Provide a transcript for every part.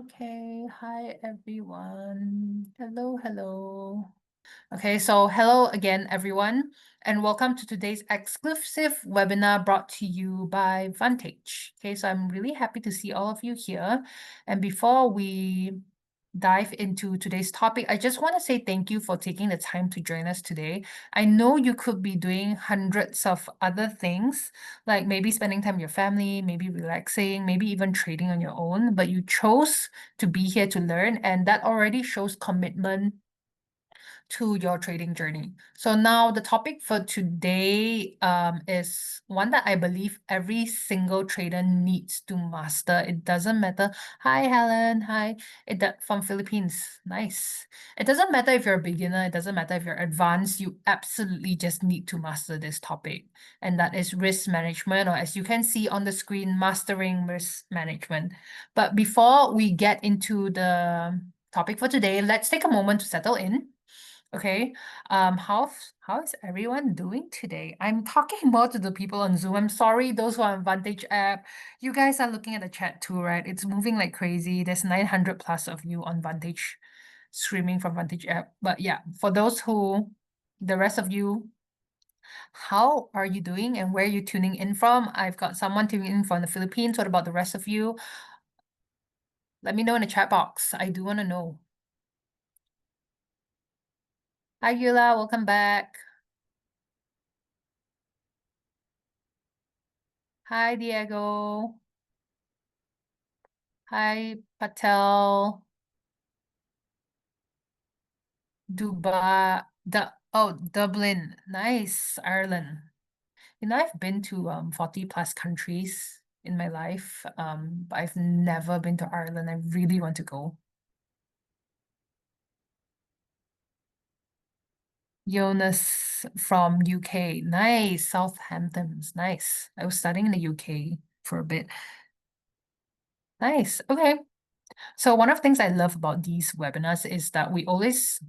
Okay, hi everyone. Hello. Okay, so hello again, everyone, and welcome to today's exclusive webinar brought to you by Vantage. Okay, so I'm really happy to see all of you here. And before we dive into today's topic, I just want to say thank you for taking the time to join us today. I know you could be doing hundreds of other things, like maybe spending time with your family, maybe relaxing, maybe even trading on your own, but you chose to be here to learn, and that already shows commitment to your trading journey. So now the topic for today is one that I believe every single trader needs to master. It doesn't matter. Hi, Helen. Hi. From Philippines. Nice. It doesn't matter if you're a beginner. It doesn't matter if you're advanced. You absolutely just need to master this topic. And that is risk management, or as you can see on the screen, mastering risk management. But before we get into the topic for today, let's take a moment to settle in. Okay, how is everyone doing today? I'm talking more to the people on Zoom. I'm sorry, those who are on Vantage app. You guys are looking at the chat too, right? It's moving like crazy. There's 900 plus of you on Vantage, streaming from Vantage app. But yeah, for the rest of you, how are you doing and where are you tuning in from? I've got someone tuning in from the Philippines. What about the rest of you? Let me know in the chat box. I do want to know. Hi, Yula, welcome back. Hi, Diego. Hi, Patel. Dublin. Nice, Ireland. I've been to 40 plus countries in my life, but I've never been to Ireland. I really want to go. Jonas from UK. Nice. Southampton's nice. I was studying in the UK for a bit. Nice. Okay. So one of the things I love about these webinars is that we always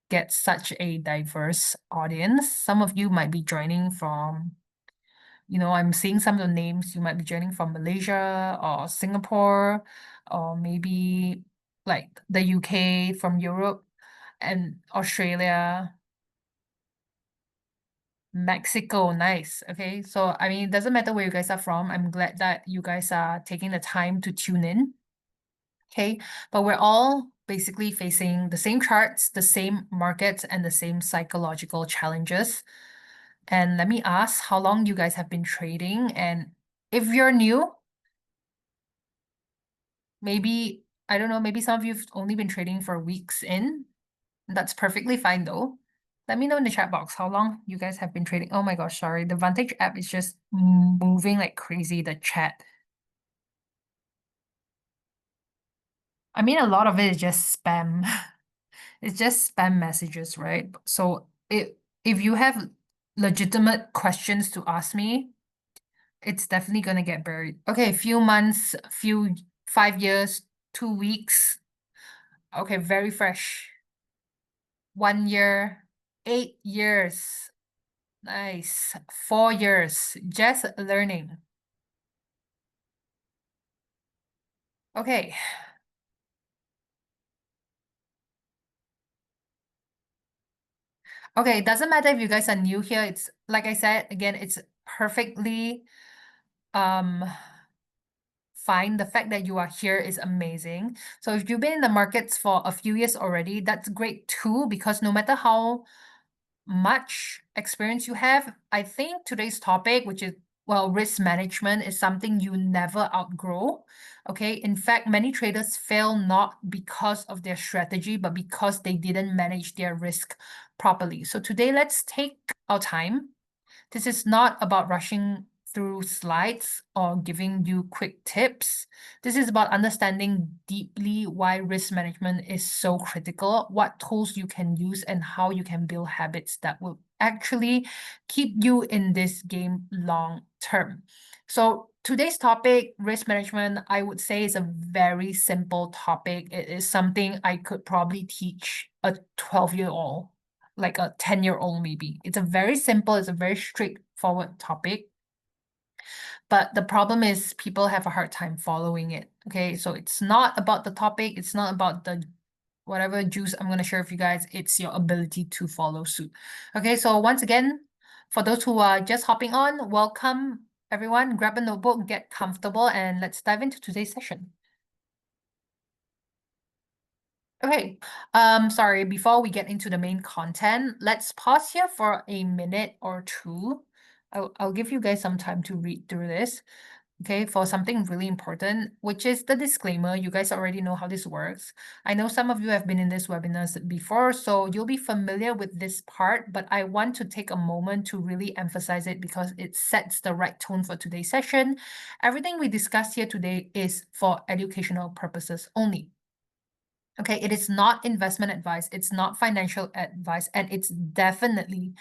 get such a diverse audience. Some of you might be joining from, I'm seeing some of the names. You might be joining from Malaysia or Singapore, or maybe like the UK, from Europe and Australia, Mexico. Nice. Okay. So, I mean, it doesn't matter where you guys are from. I'm glad that you guys are taking the time to tune in. Okay. But we're all basically facing the same charts, the same markets, and the same psychological challenges. And let me ask how long you guys have been trading. And if you're new, maybe, I don't know, maybe some of you've only been trading for weeks in. That's perfectly fine though. Let me know in the chat box how long you guys have been trading. Oh my gosh, sorry. The Vantage app is just moving like crazy, the chat. I mean, a lot of it is just spam. It's just spam messages, right? So if you have legitimate questions to ask me, it's definitely gonna get buried. Okay, few months, 5 years, 2 weeks. Okay, very fresh. 1 year, 8 years. Nice. 4 years, just learning. Okay. Okay, it doesn't matter if you guys are new here. It's like I said, again, it's perfectly um fine. The fact that you are here is amazing. So if you've been in the markets for a few years already, that's great too, because no matter how much experience you have, I think today's topic, which is, well, risk management, is something you never outgrow. Okay. In fact, many traders fail not because of their strategy, but because they didn't manage their risk properly. So today, let's take our time. This is not about rushing through slides or giving you quick tips. This is about understanding deeply why risk management is so critical, what tools you can use, and how you can build habits that will actually keep you in this game long term. So today's topic, risk management, I would say is a very simple topic. It is something I could probably teach a 12-year-old, like a 10-year-old maybe. It's a very simple, it's a very straightforward topic. but the problem is people have a hard time following it. Okay, so it's not about the topic, it's not about the whatever juice I'm going to share with you guys, it's your ability to follow suit. Okay, so once again, for those who are just hopping on, welcome everyone. Grab a notebook, get comfortable, and let's dive into today's session. Okay, sorry, before we get into the main content, let's pause here for a minute or two. I'll give you guys some time to read through this. Okay, for something really important, which is the disclaimer. You guys already know how this works. I know some of you have been in this webinars before, so you'll be familiar with this part, but I want to take a moment to really emphasize it because it sets the right tone for today's session. Everything we discussed here today is for educational purposes only. Okay, it is not investment advice, it's not financial advice, and it's definitely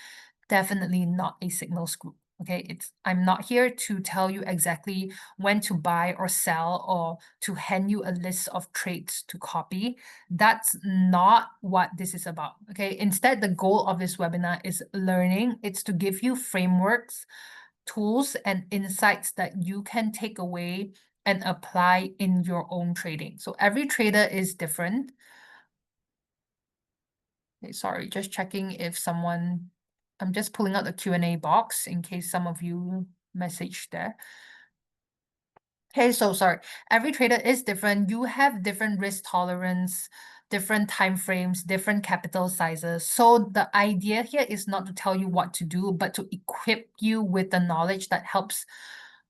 not a signal scoop. Okay, I'm not here to tell you exactly when to buy or sell or to hand you a list of trades to copy. That's not what this is about. Okay, instead, the goal of this webinar is learning. It's to give you frameworks, tools, and insights that you can take away and apply in your own trading. So every trader is different. Okay, sorry, just checking if someone, I'm just pulling out the Q&A box in case some of you messaged there. Okay, so sorry. Every trader is different. You have different risk tolerance, different time frames, different capital sizes. So the idea here is not to tell you what to do, but to equip you with the knowledge that helps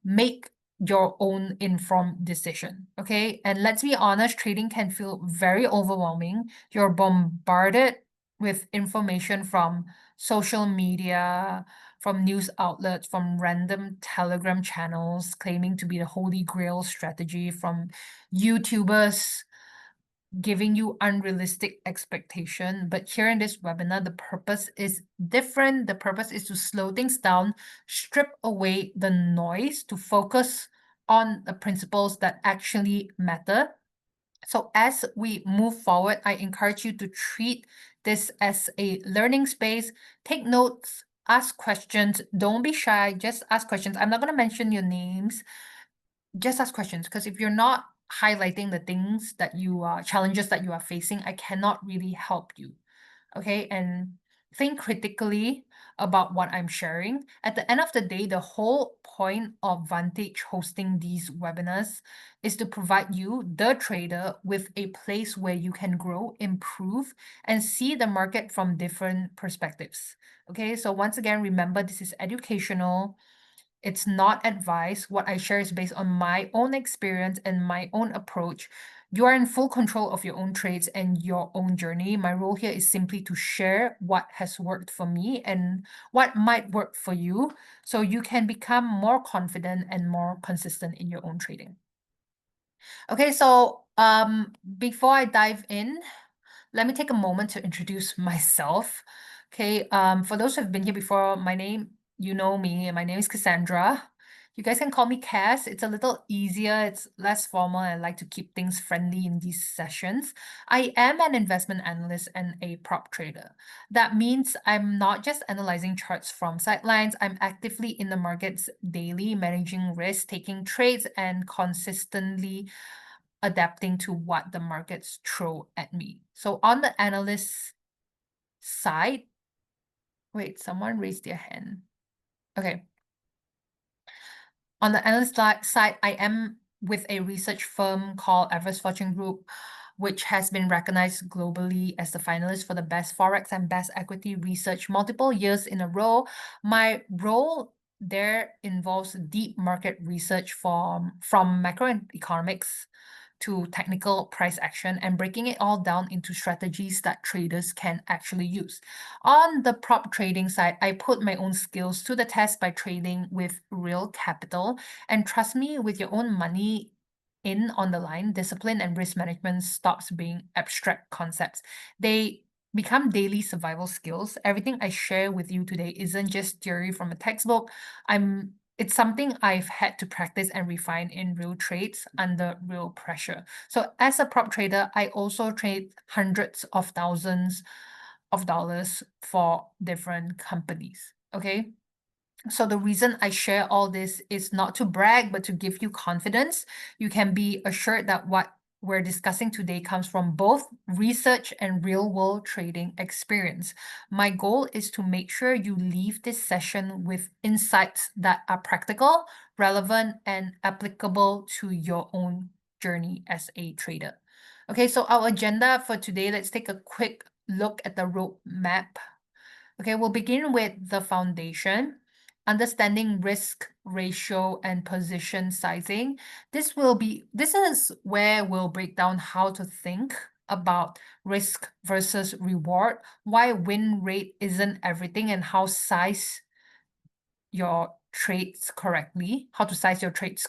make your own informed decision. Okay, and let's be honest, trading can feel very overwhelming. You're bombarded with information from social media, from news outlets, from random Telegram channels claiming to be the holy grail strategy, from YouTubers giving you unrealistic expectation. But here in this webinar, the purpose is different. The purpose is to slow things down, strip away the noise to focus on the principles that actually matter. So as we move forward, I encourage you to treat this as a learning space. Take notes, ask questions. Don't be shy, just ask questions. I'm not going to mention your names. Just ask questions, because if you're not highlighting the things that you are, challenges that you are facing, I cannot really help you. Okay, and think critically about what I'm sharing. At the end of the day, the whole point of Vantage hosting these webinars is to provide you, the trader, with a place where you can grow, improve, and see the market from different perspectives. Okay, so once again, remember, this is educational. It's not advice. What I share is based on my own experience and my own approach. You are in full control of your own trades and your own journey. My role here is simply to share what has worked for me and what might work for you, so you can become more confident and more consistent in your own trading. Okay, so before I dive in, let me take a moment to introduce myself. Okay, for those who have been here before, you know me, my name is Cassandra. You guys can call me Cass. It's a little easier, it's less formal. I like to keep things friendly in these sessions. I am an investment analyst and a prop trader. That means I'm not just analyzing charts from sidelines, I'm actively in the markets daily, managing risk, taking trades, and consistently adapting to what the markets throw at me. So on the analyst side, wait, someone raised their hand. Okay. On the analyst side, I am with a research firm called Everest Fortune Group, which has been recognized globally as the finalist for the best Forex and best equity research multiple years in a row. My role there involves deep market research from macroeconomics to technical price action and breaking it all down into strategies that traders can actually use. On the prop trading side, I put my own skills to the test by trading with real capital. And trust me, with your own money in on the line, discipline and risk management stops being abstract concepts. They become daily survival skills. Everything I share with you today isn't just theory from a textbook. It's something I've had to practice and refine in real trades under real pressure. So as a prop trader, I also trade hundreds of thousands of dollars for different companies. Okay. So the reason I share all this is not to brag, but to give you confidence. You can be assured that what we're discussing today comes from both research and real-world trading experience. My goal is to make sure you leave this session with insights that are practical, relevant, and applicable to your own journey as a trader. Okay, so our agenda for today, let's take a quick look at the roadmap. Okay, we'll begin with the foundation, understanding risk ratio and position sizing. This is where we'll break down how to think about risk versus reward, why win rate isn't everything, and how how to size your trades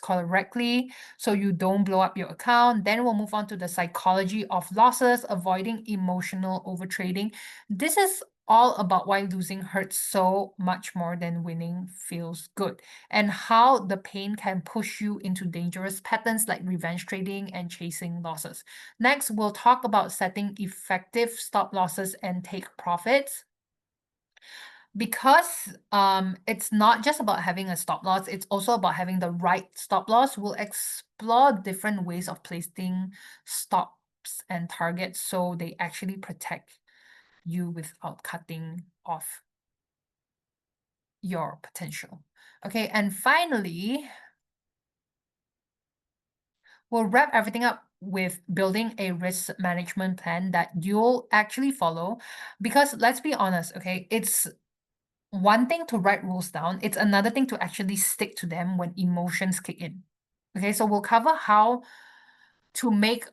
correctly so you don't blow up your account. Then we'll move on to the psychology of losses, avoiding emotional overtrading. This is all about why losing hurts so much more than winning feels good, and how the pain can push you into dangerous patterns like revenge trading and chasing losses. Next, we'll talk about setting effective stop losses and take profits. Because it's not just about having a stop loss, it's also about having the right stop loss. We'll explore different ways of placing stops and targets so they actually protect you without cutting off your potential. Okay, and finally, we'll wrap everything up with building a risk management plan that you'll actually follow. Because let's be honest, okay, it's one thing to write rules down, it's another thing to actually stick to them when emotions kick in. Okay, so we'll cover how to make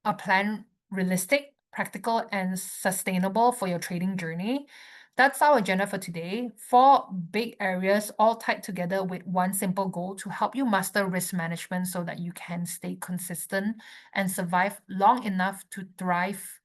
a plan realistic, practical, and sustainable for your trading journey. That's our agenda for today. 4 big areas all tied together with one simple goal to help you master risk management so that you can stay consistent and survive long enough to thrive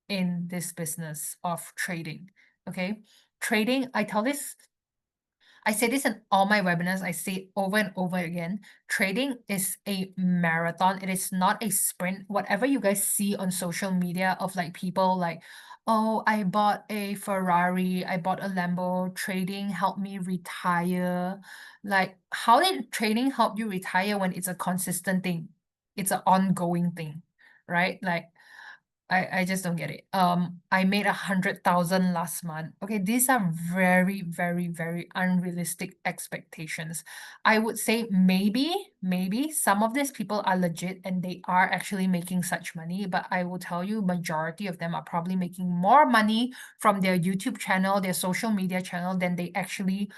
in this business of trading. Okay, trading, I say this in all my webinars, I say it over and over again. Trading is a marathon. It is not a sprint. Whatever you guys see on social media of like people like, oh, I bought a Ferrari, I bought a Lambo, trading helped me retire. Like, how did trading help you retire when it's a consistent thing? It's an ongoing thing, right? Like, I just don't get it. I made 100,000 last month. Okay, these are very, very, very unrealistic expectations. I would say maybe some of these people are legit and they are actually making such money, but I will tell you, majority of them are probably making more money from their YouTube channel, their social media channel, than they actually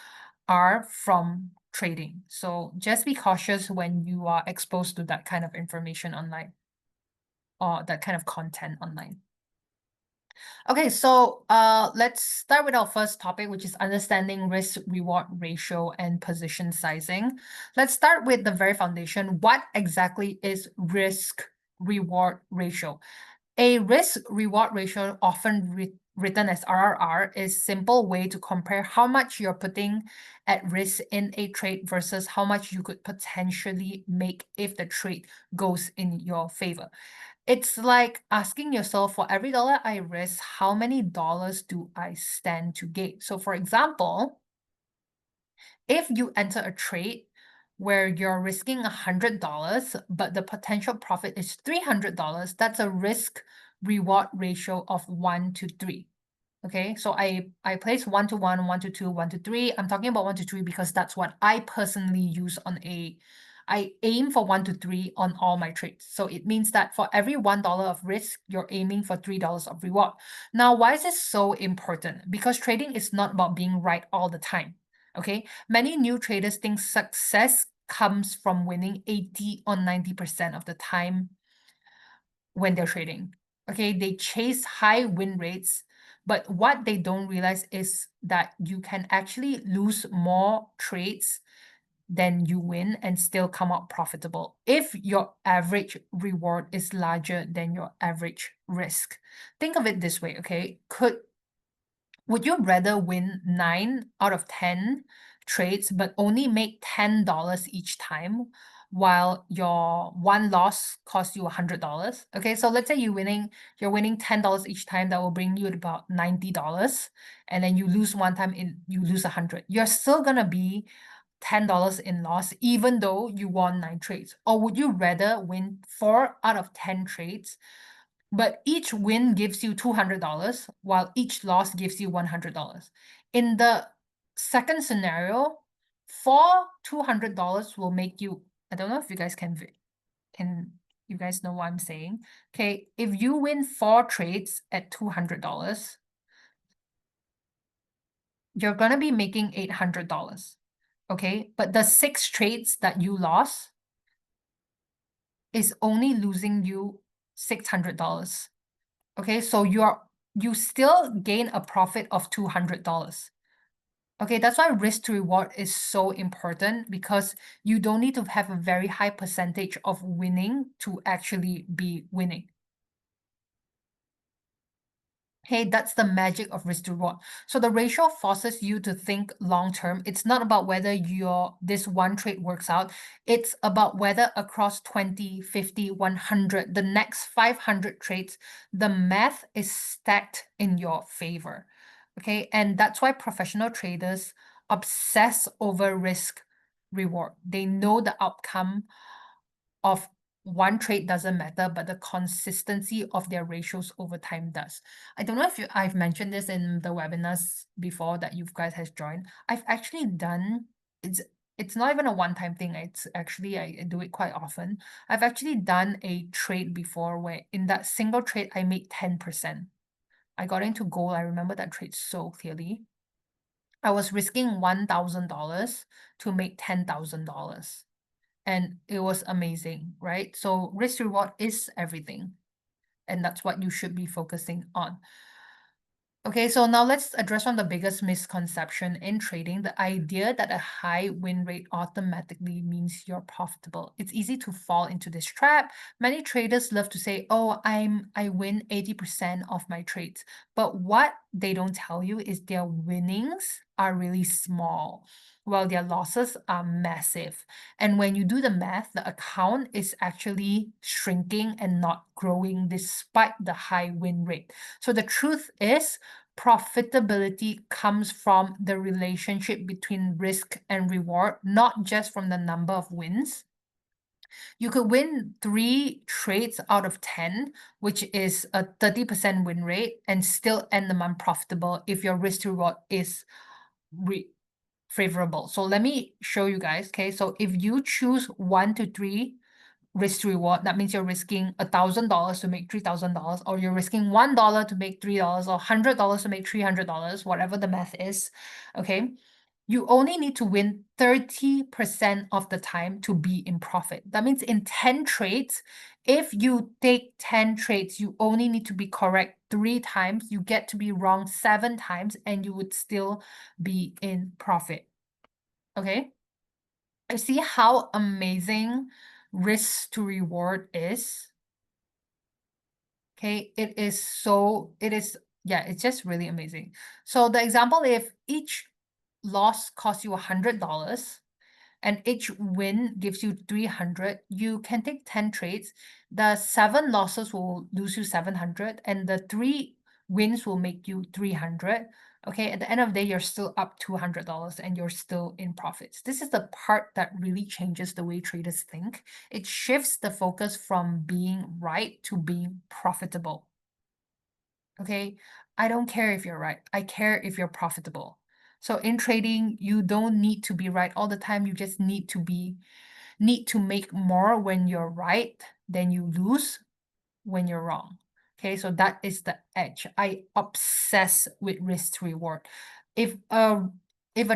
are from trading. So just be cautious when you are exposed to that kind of information online or that kind of content online. Okay, so let's start with our first topic, which is understanding risk reward ratio and position sizing. Let's start with the very foundation. What exactly is risk reward ratio? A risk reward ratio, often written as RRR, is simple way to compare how much you're putting at risk in a trade versus how much you could potentially make if the trade goes in your favor. It's like asking yourself, for every dollar I risk, how many dollars do I stand to gain? So for example, if you enter a trade where you're risking $100, but the potential profit is $300, that's a risk reward ratio of 1 to 3. Okay, so I place 1 to 1, 1 to 2, 1 to 3. I'm talking about 1 to 3 because that's what I personally use I aim for 1 to 3 on all my trades. So it means that for every $1 of risk, you're aiming for $3 of reward. Now, why is this so important? Because trading is not about being right all the time. Okay, many new traders think success comes from winning 80 or 90% of the time when they're trading. Okay, they chase high win rates, but what they don't realize is that you can actually lose more trades than you win and still come out profitable if your average reward is larger than your average risk. Think of it this way, okay? Would you rather win 9 out of 10 trades but only make $10 each time? while your one loss costs you $100. Okay, so let's say you're winning $10 each time, that will bring you at about $90. And then you lose one time, you lose 100. You're still gonna be $10 in loss, even though you won 9 trades. Or would you rather win 4 out of 10 trades, but each win gives you $200 while each loss gives you $100? In the second scenario, for $200 will make you, I don't know if you guys can you guys know what I'm saying? Okay, if you win 4 trades at $200, you're gonna be making $800. Okay, but the 6 trades that you lost is only losing you $600. Okay, so you still gain a profit of $200. Okay, that's why risk to reward is so important, because you don't need to have a very high percentage of winning to actually be winning. Hey, that's the magic of risk to reward. So the ratio forces you to think long term. It's not about whether this one trade works out. It's about whether across 20, 50, 100, the next 500 trades, the math is stacked in your favor. Okay, and that's why professional traders obsess over risk reward. They know the outcome of one trade doesn't matter, but the consistency of their ratios over time does. I don't know if I've mentioned this in the webinars before that you guys has joined. I've actually done, it's not even a one-time thing. It's actually, I do it quite often. I've actually done a trade before where in that single trade, I made 10%. I got into gold. I remember that trade so clearly. I was risking $1,000 to make $10,000. And it was amazing, right? So risk reward is everything. And that's what you should be focusing on. Okay, so now let's address one of the biggest misconception in trading, the idea that a high win rate automatically means you're profitable. It's easy to fall into this trap. Many traders love to say, oh, I win 80% of my trades. But what they don't tell you is their winnings are really small, while their losses are massive. And when you do the math, the account is actually shrinking and not growing despite the high win rate. So the truth is, profitability comes from the relationship between risk and reward, not just from the number of wins. You could win 3 trades out of 10, which is a 30% win rate, and still end the month profitable if your risk to reward is favorable. So let me show you guys. Okay, so if you choose 1 to 3 risk to reward, that means you're risking $1,000 to make $3,000, or you're risking $1 to make $3, or $100 to make $300, whatever the math is. Okay, you only need to win 30% of the time to be in profit. That means in 10 trades, if you take 10 trades, you only need to be correct 3 times. You get to be wrong 7 times, and you would still be in profit. Okay, I see how amazing risk to reward is. Okay, it's just really amazing. So the example, if each loss costs you $100 and each win gives you 300, you can take 10 trades. The 7 losses will lose you 700, and the 3 wins will make you 300. Okay, at the end of the day, you're still up $200 and you're still in profits. This is the part that really changes the way traders think. It shifts the focus from being right to being profitable. Okay, I don't care if you're right. I care if you're profitable. So in trading, you don't need to be right all the time. You just need to make more when you're right than you lose when you're wrong. Okay, so that is the edge. I obsess with risk to reward. If a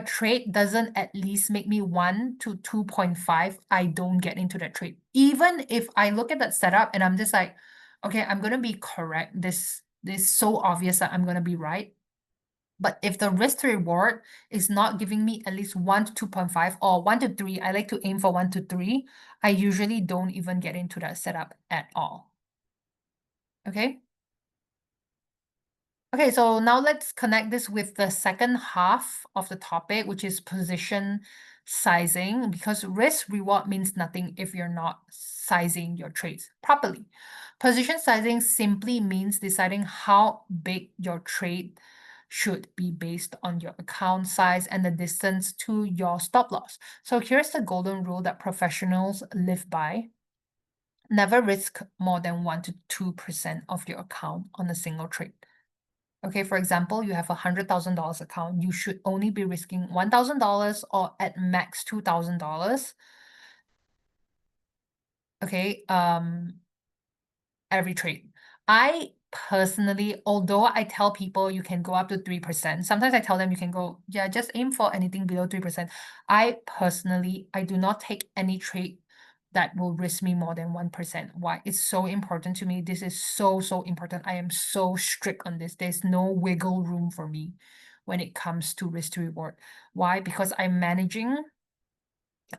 trade doesn't at least make me 1 to 2.5, I don't get into that trade. Even if I look at that setup and I'm just like, okay, I'm gonna be correct. This is so obvious that I'm gonna be right. But if the risk to reward is not giving me at least 1 to 2.5 or 1 to 3, I like to aim for 1 to 3, I usually don't even get into that setup at all. Okay. Okay, so now let's connect this with the second half of the topic, which is position sizing, because risk reward means nothing if you're not sizing your trades properly. Position sizing simply means deciding how big your trade should be based on your account size and the distance to your stop loss. So here's the golden rule that professionals live by. Never risk more than 1 to 2% of your account on a single trade. Okay, for example, you have a $100,000 account, you should only be risking $1,000 or at max $2,000. Okay, every trade. I personally, although I tell people you can go up to 3%, sometimes I tell them you can go, yeah, just aim for anything below 3%. I personally, I do not take any trade that will risk me more than 1%. Why? It's so important to me. This is so, so important. I am so strict on this. There's no wiggle room for me when it comes to risk to reward. Why? Because I'm managing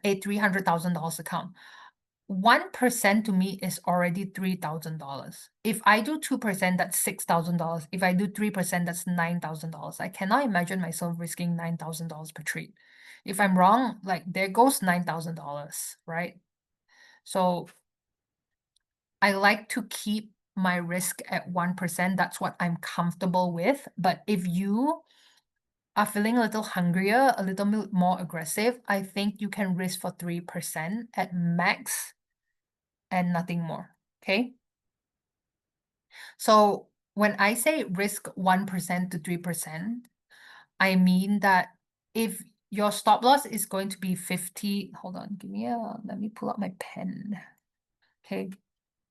a $300,000 account. 1% to me is already $3,000. If I do 2%, that's $6,000. If I do 3%, that's $9,000. I cannot imagine myself risking $9,000 per trade. If I'm wrong, like there goes $9,000, right? So I like to keep my risk at 1%. That's what I'm comfortable with. But if you are feeling a little hungrier, a little bit more aggressive, I think you can risk for 3% at max and nothing more. Okay. So when I say risk 1% to 3%, I mean that if your stop loss is going to be 50, hold on, let me pull out my pen. Okay.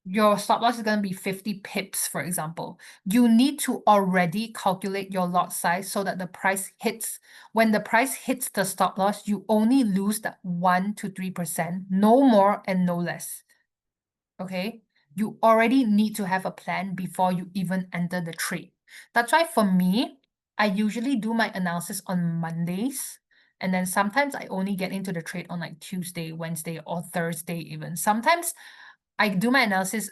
Your stop loss is going to be 50 pips, for example. You need to already calculate your lot size so that when the price hits the stop loss, you only lose that 1 to 3%, no more and no less. Okay? You already need to have a plan before you even enter the trade. That's why for me, I usually do my analysis on Mondays. And then sometimes I only get into the trade on like Tuesday, Wednesday, or Thursday even. Sometimes I do my analysis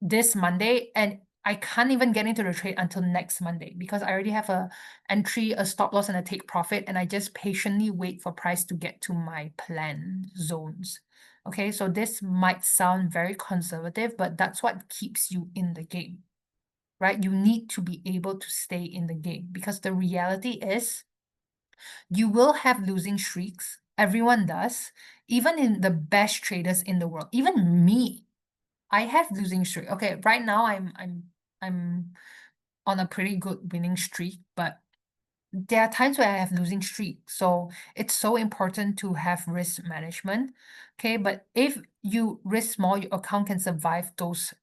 this Monday and I can't even get into the trade until next Monday because I already have a entry, a stop loss, and a take profit, and I just patiently wait for price to get to my plan zones. Okay, so this might sound very conservative, but that's what keeps you in the game, right? You need to be able to stay in the game because the reality is you will have losing streaks. Everyone does, even in the best traders in the world, even me. I have losing streak. Okay, right now I'm on a pretty good winning streak, but there are times where I have losing streak. So it's so important to have risk management. Okay, but if you risk small, your account can survive those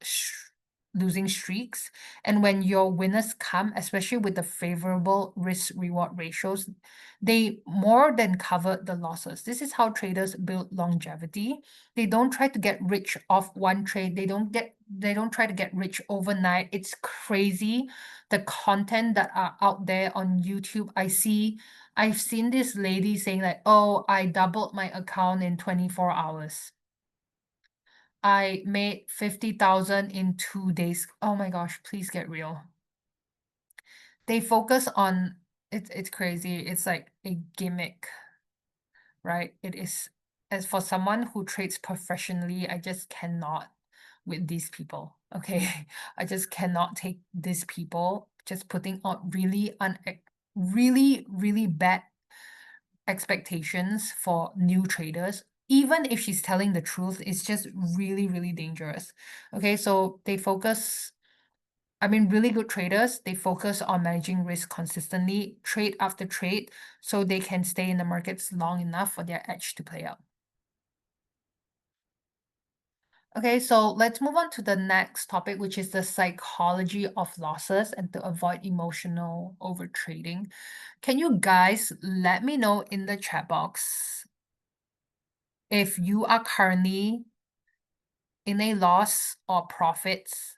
losing streaks. And when your winners come, especially with the favorable risk reward ratios, they more than cover the losses. This is how traders build longevity. They don't try to get rich off one trade. They don't try to get rich overnight. It's crazy the content that are out there on YouTube. I've seen this lady saying like, oh, I doubled my account in 24 hours. I made 50,000 in 2 days. Oh my gosh, please get real. They focus on it's crazy. It's like a gimmick, right? It is. As for someone who trades professionally, I just cannot with these people. Okay. I just cannot take these people just putting out really bad expectations for new traders. Even if she's telling the truth, it's just really dangerous. Okay, so really good traders, they focus on managing risk consistently, trade after trade, so they can stay in the markets long enough for their edge to play out. Okay, so let's move on to the next topic, which is the psychology of losses and to avoid emotional overtrading. Can you guys let me know in the chat box if you are currently in a loss or profits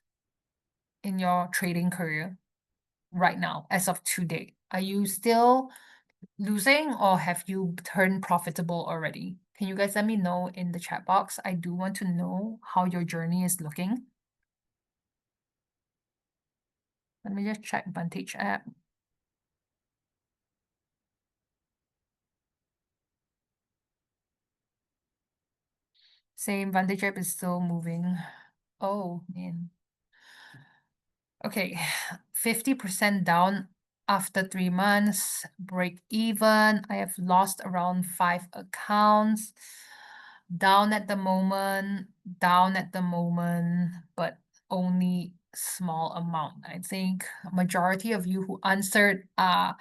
in your trading career right now, as of today? Are you still losing or have you turned profitable already? Can you guys let me know in the chat box? I do want to know how your journey is looking. Let me just check Vantage app. Same, Vantage app is still moving. Oh, man. Okay, 50% down after 3 months, break even. I have lost around 5 accounts. Down at the moment, down at the moment, but only small amount. I think majority of you who answered are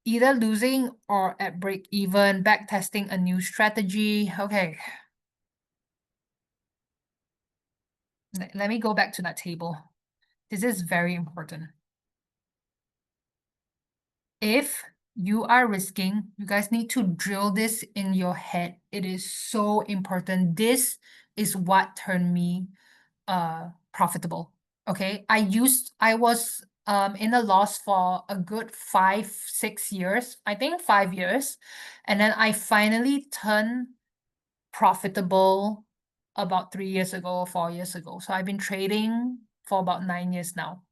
either losing or at break even, back testing a new strategy. Okay. Let me go back to that table. This is very important. If you are risking, you guys need to drill this in your head. It is so important. This is what turned me profitable. Okay. I was in a loss for a good 5, 6 years, I think 5 years. And then I finally turned profitable about 3 years ago, 4 years ago. So I've been trading for about 9 years now.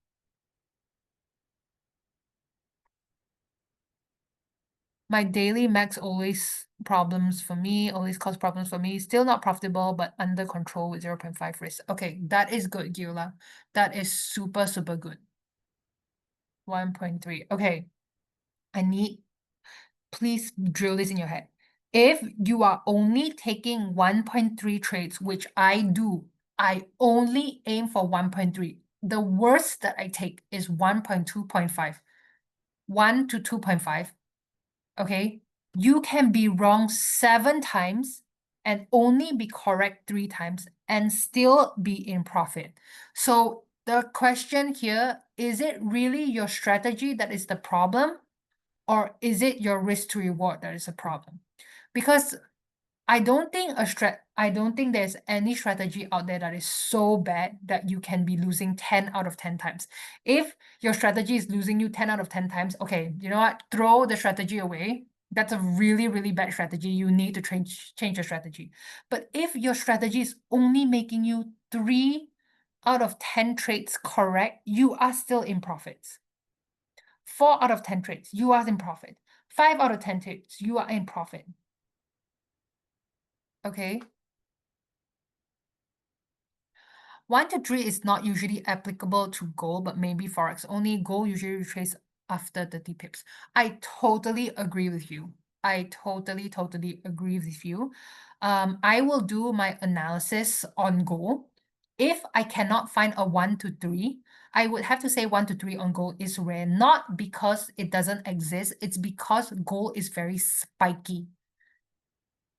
My daily max always problems for me, always cause problems for me. Still not profitable, but under control with 0.5 risk. Okay, that is good, Gila. That is super, super good. 1.3. Okay. Please drill this in your head. If you are only taking 1.3 trades, which I do, I only aim for 1.3. The worst that I take is 1.2.5. 1 to 2.5. Okay. You can be wrong 7 times and only be correct 3 times and still be in profit. So the question here, is it really your strategy that is the problem? Or is it your risk to reward that is a problem? Because I don't think there's any strategy out there that is so bad that you can be losing 10 out of 10 times. If your strategy is losing you 10 out of 10 times, okay, you know what? Throw the strategy away. That's a really, really bad strategy. You need to change your strategy. But if your strategy is only making you 3 out of 10 trades correct, you are still in profits. 4 out of 10 trades, you are in profit. 5 out of 10 trades, you are in profit. Okay. 1 to 3 is not usually applicable to gold, but maybe Forex. Only gold usually retrace after 30 pips. I totally agree with you. I totally agree with you. I will do my analysis on gold. If I cannot find a 1 to 3, I would have to say 1 to 3 on gold is rare, not because it doesn't exist, it's because gold is very spiky.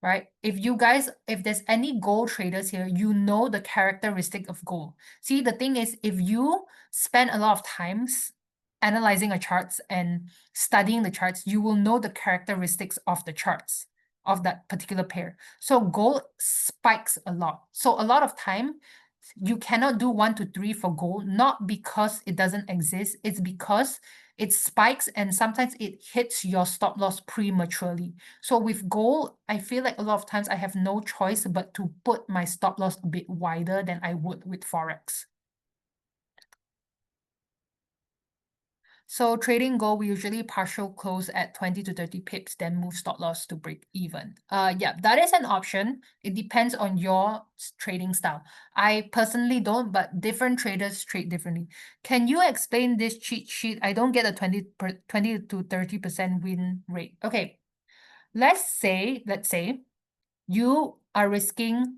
Right? If there's any gold traders here, you know the characteristic of gold. See, the thing is, if you spend a lot of times analyzing a charts and studying the charts, you will know the characteristics of the charts of that particular pair. So gold spikes a lot. So a lot of time, you cannot do 1 to 3 for gold, not because it doesn't exist, it's because it spikes and sometimes it hits your stop loss prematurely. So with gold, I feel like a lot of times I have no choice but to put my stop loss a bit wider than I would with Forex. So trading gold, we usually partial close at 20 to 30 pips, then move stop loss to break even. Yeah, that is an option. It depends on your trading style. I personally don't, but different traders trade differently. Can you explain this cheat sheet? I don't get a 20 to 30% win rate. Okay, let's say you are risking.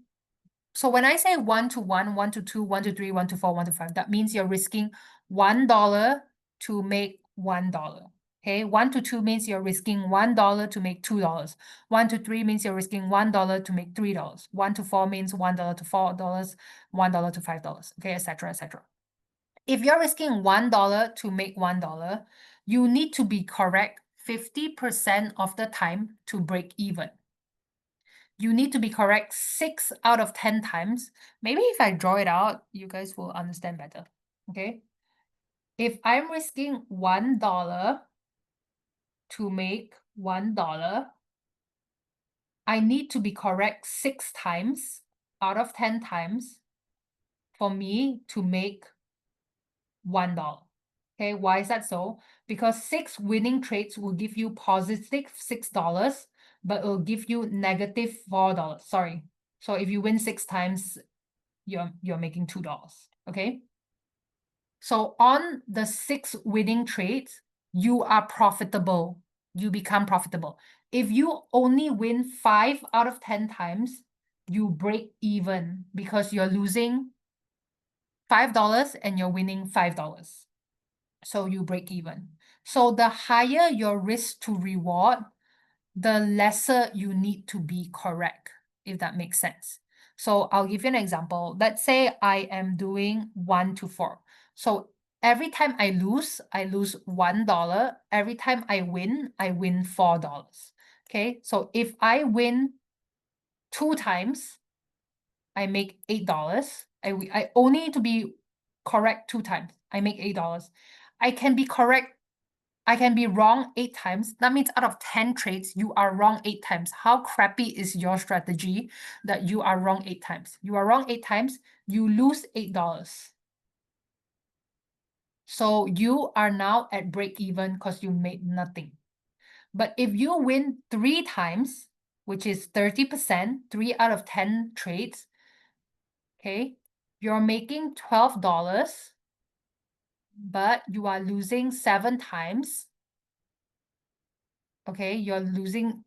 So when I say 1 to 1, 1 to 2, 1 to 3, 1 to 4, 1 to 5, that means you're risking $1 to make $1. Okay, 1 to 2 means you're risking $1 to make $2. 1 to 3 means you're risking $1 to make $3. 1 to 4 means $1 to $4, $1 to $5. Okay, etc., etc. If you're risking $1 to make $1, you need to be correct 50% of the time to break even. You need to be correct 6 out of 10 times. Maybe if I draw it out, you guys will understand better. Okay. If I'm risking $1 to make $1, I need to be correct 6 times out of 10 times for me to make $1. Okay, why is that so? Because 6 winning trades will give you positive $6, but it will give you negative $4. Sorry. So if you win 6 times, you're making $2, okay? So on the 6 winning trades, you are profitable. You become profitable. If you only win 5 out of 10 times, you break even because you're losing $5 and you're winning $5. So you break even. So the higher your risk to reward, the lesser you need to be correct, if that makes sense. So I'll give you an example. Let's say I am doing 1 to 4. So every time I lose $1. Every time I win $4. Okay, so if I win 2 times, I make $8. I only need to be correct 2 times. I make $8. I can be correct. I can be wrong 8 times. That means out of 10 trades, you are wrong 8 times. How crappy is your strategy that you are wrong 8 times? You are wrong 8 times, you lose $8. So you are now at break even because you made nothing. But if you win 3 times, which is 30%, 3 out of 10 trades, okay, you're making $12, but you are losing 7 times. Okay, you're losing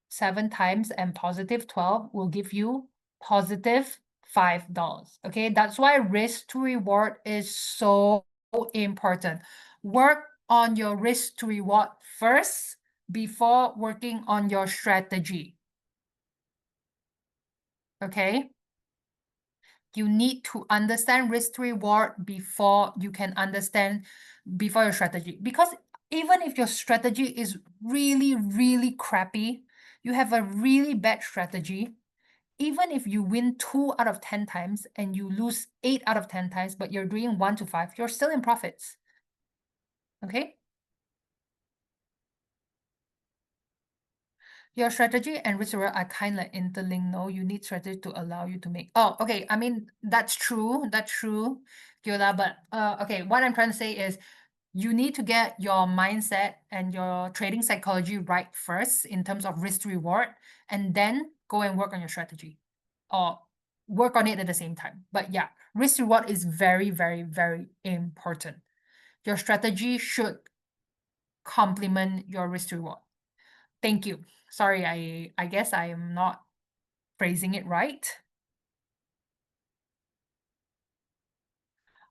7 times, and positive 12 will give you positive $5. Okay, that's why risk to reward is so important. Work on your risk to reward first before working on your strategy. Okay, you need to understand risk to reward before you can understand before your strategy, because even if your strategy is really, really crappy, you have a really bad strategy, even if you win 2 out of 10 times and you lose 8 out of 10 times, but you're doing 1 to 5, you're still in profits. Okay? Your strategy and risk reward are kind of interlinked. No, you need strategy to allow you to make. Oh, okay. I mean, that's true. That's true, Gyoda. But okay, what I'm trying to say is you need to get your mindset and your trading psychology right first in terms of risk to reward, and then go and work on your strategy, or work on it at the same time. But yeah, risk to reward is very, very, very important. Your strategy should complement your risk to reward. Thank you. Sorry, I guess I am not phrasing it right.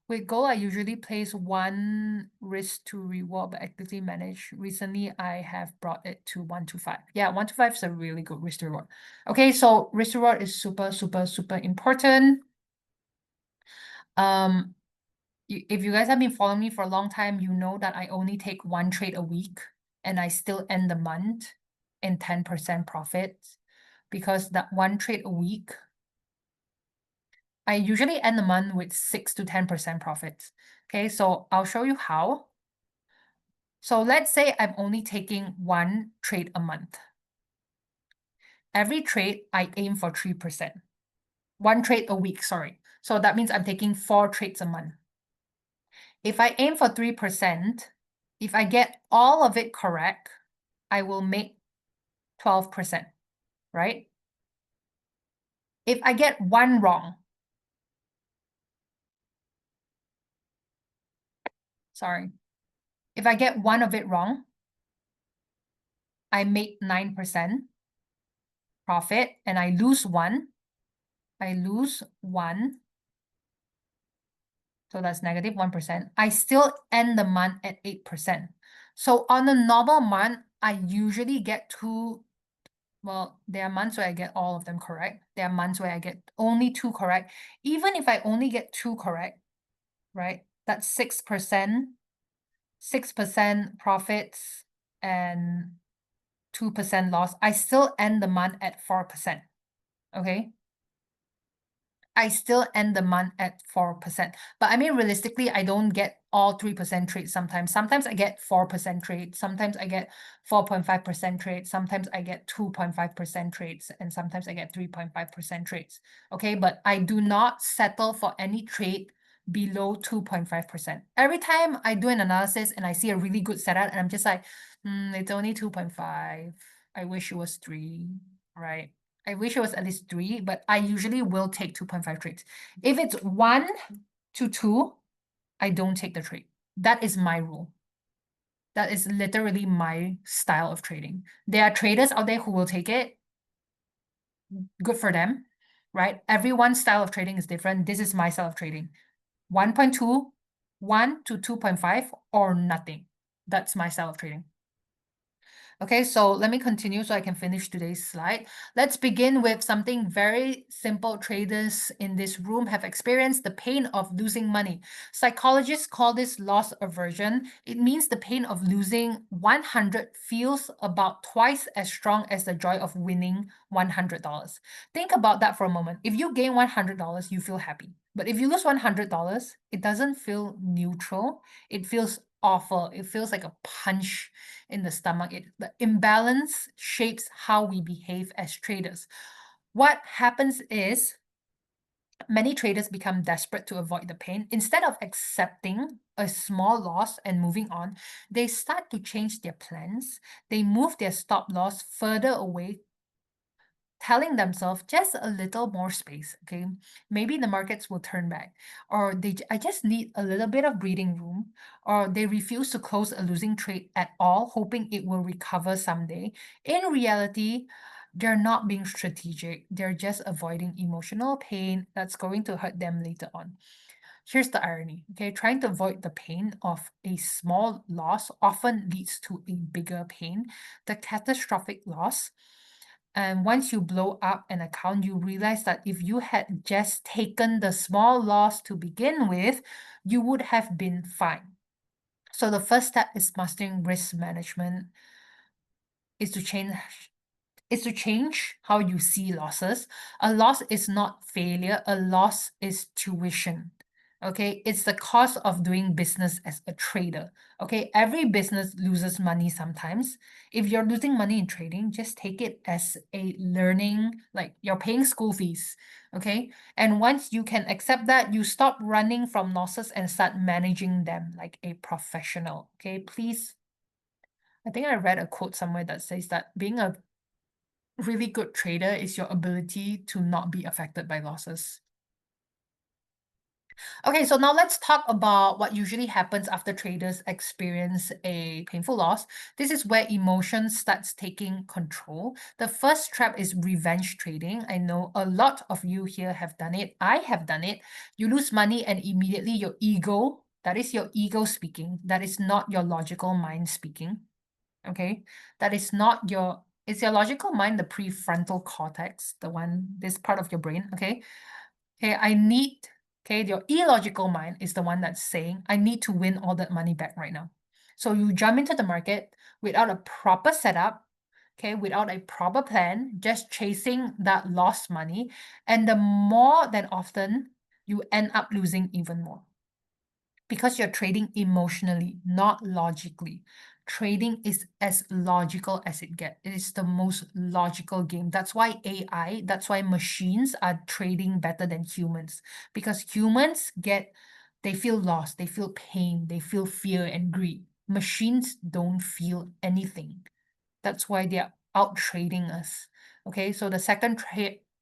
With gold, I usually place 1 risk to reward but actively manage. Recently, I have brought it to 1 to 5. Yeah, 1 to 5 is a really good risk to reward. Okay, so risk to reward is super, super, super important. If you guys have been following me for a long time, you know that I only take 1 trade a week and I still end the month in 10% profits, because that 1 trade a week, I usually end the month with 6 to 10% profits. Okay, so I'll show you how. So let's say I'm only taking 1 trade a month. Every trade, I aim for 3%. 1 trade a week, sorry. So that means I'm taking 4 trades a month. If I aim for 3%, if I get all of it correct, I will make 12%, right? If I get 1 wrong, sorry. If I get 1 of it wrong, I make 9% profit, and I lose 1. I lose 1. So that's negative 1%. I still end the month at 8%. So on a normal month, I usually get 2. Well, there are months where I get all of them correct. There are months where I get only 2 correct. Even if I only get 2 correct, right? That's 6%, 6% profits and 2% loss. I still end the month at 4%. Okay. I still end the month at 4%. But I mean, realistically, I don't get all 3% trades sometimes. Sometimes I get 4% trades. Sometimes I get 4.5% trades. Sometimes I get 2.5% trades. And sometimes I get 3.5% trades. Okay, but I do not settle for any trade below 2.5%. Every time I do an analysis and I see a really good setup, and I'm just like, it's only 2.5. I wish it was 3, right? I wish it was at least 3, but I usually will take 2.5 trades. If it's 1 to 2, I don't take the trade. That is my rule. That is literally my style of trading. There are traders out there who will take it. Good for them, right? Everyone's style of trading is different. This is my style of trading. 1.2, 1 to 2.5, or nothing. That's my style of trading. Okay, so let me continue so I can finish today's slide. Let's begin with something very simple. Traders in this room have experienced the pain of losing money. Psychologists call this loss aversion. It means the pain of losing 100 feels about twice as strong as the joy of winning $100. Think about that for a moment. If you gain $100, you feel happy. But if you lose $100, it doesn't feel neutral. It feels awful. It feels like a punch in the stomach. The imbalance shapes how we behave as traders. What happens is many traders become desperate to avoid the pain. Instead of accepting a small loss and moving on, they start to change their plans. They move their stop loss further away, telling themselves just a little more space, okay? Maybe the markets will turn back, or I just need a little bit of breathing room, or they refuse to close a losing trade at all, hoping it will recover someday. In reality, they're not being strategic. They're just avoiding emotional pain that's going to hurt them later on. Here's the irony, okay? Trying to avoid the pain of a small loss often leads to a bigger pain, the catastrophic loss. And once you blow up an account, you realize that if you had just taken the small loss to begin with, you would have been fine. So the first step is mastering risk management, is to change how you see losses. A loss is not failure, a loss is tuition. Okay, it's the cost of doing business as a trader. Okay, every business loses money sometimes. If you're losing money in trading, just take it as a learning, like you're paying school fees. Okay, and once you can accept that, you stop running from losses and start managing them like a professional. Okay, please. I think I read a quote somewhere that says that being a really good trader is your ability to not be affected by losses. Okay, so now let's talk about what usually happens after traders experience a painful loss. This is where emotion starts taking control. The first trap is revenge trading. I know a lot of you here have done it. I have done it. You lose money and immediately your ego, that is your ego speaking. That is not your logical mind speaking. Okay, that is not your, it's your logical mind, the prefrontal cortex, the one, this part of your brain. Okay, okay, your illogical mind is the one that's saying, I need to win all that money back right now. So you jump into the market without a proper setup, okay, without a proper plan, just chasing that lost money. And the more than often, you end up losing even more because you're trading emotionally, not logically. Trading is as logical as it gets. It is the most logical game. That's why AI, that's why machines are trading better than humans. Because humans they feel lost, they feel pain, they feel fear and greed. Machines don't feel anything. That's why they're out trading us. Okay, so the second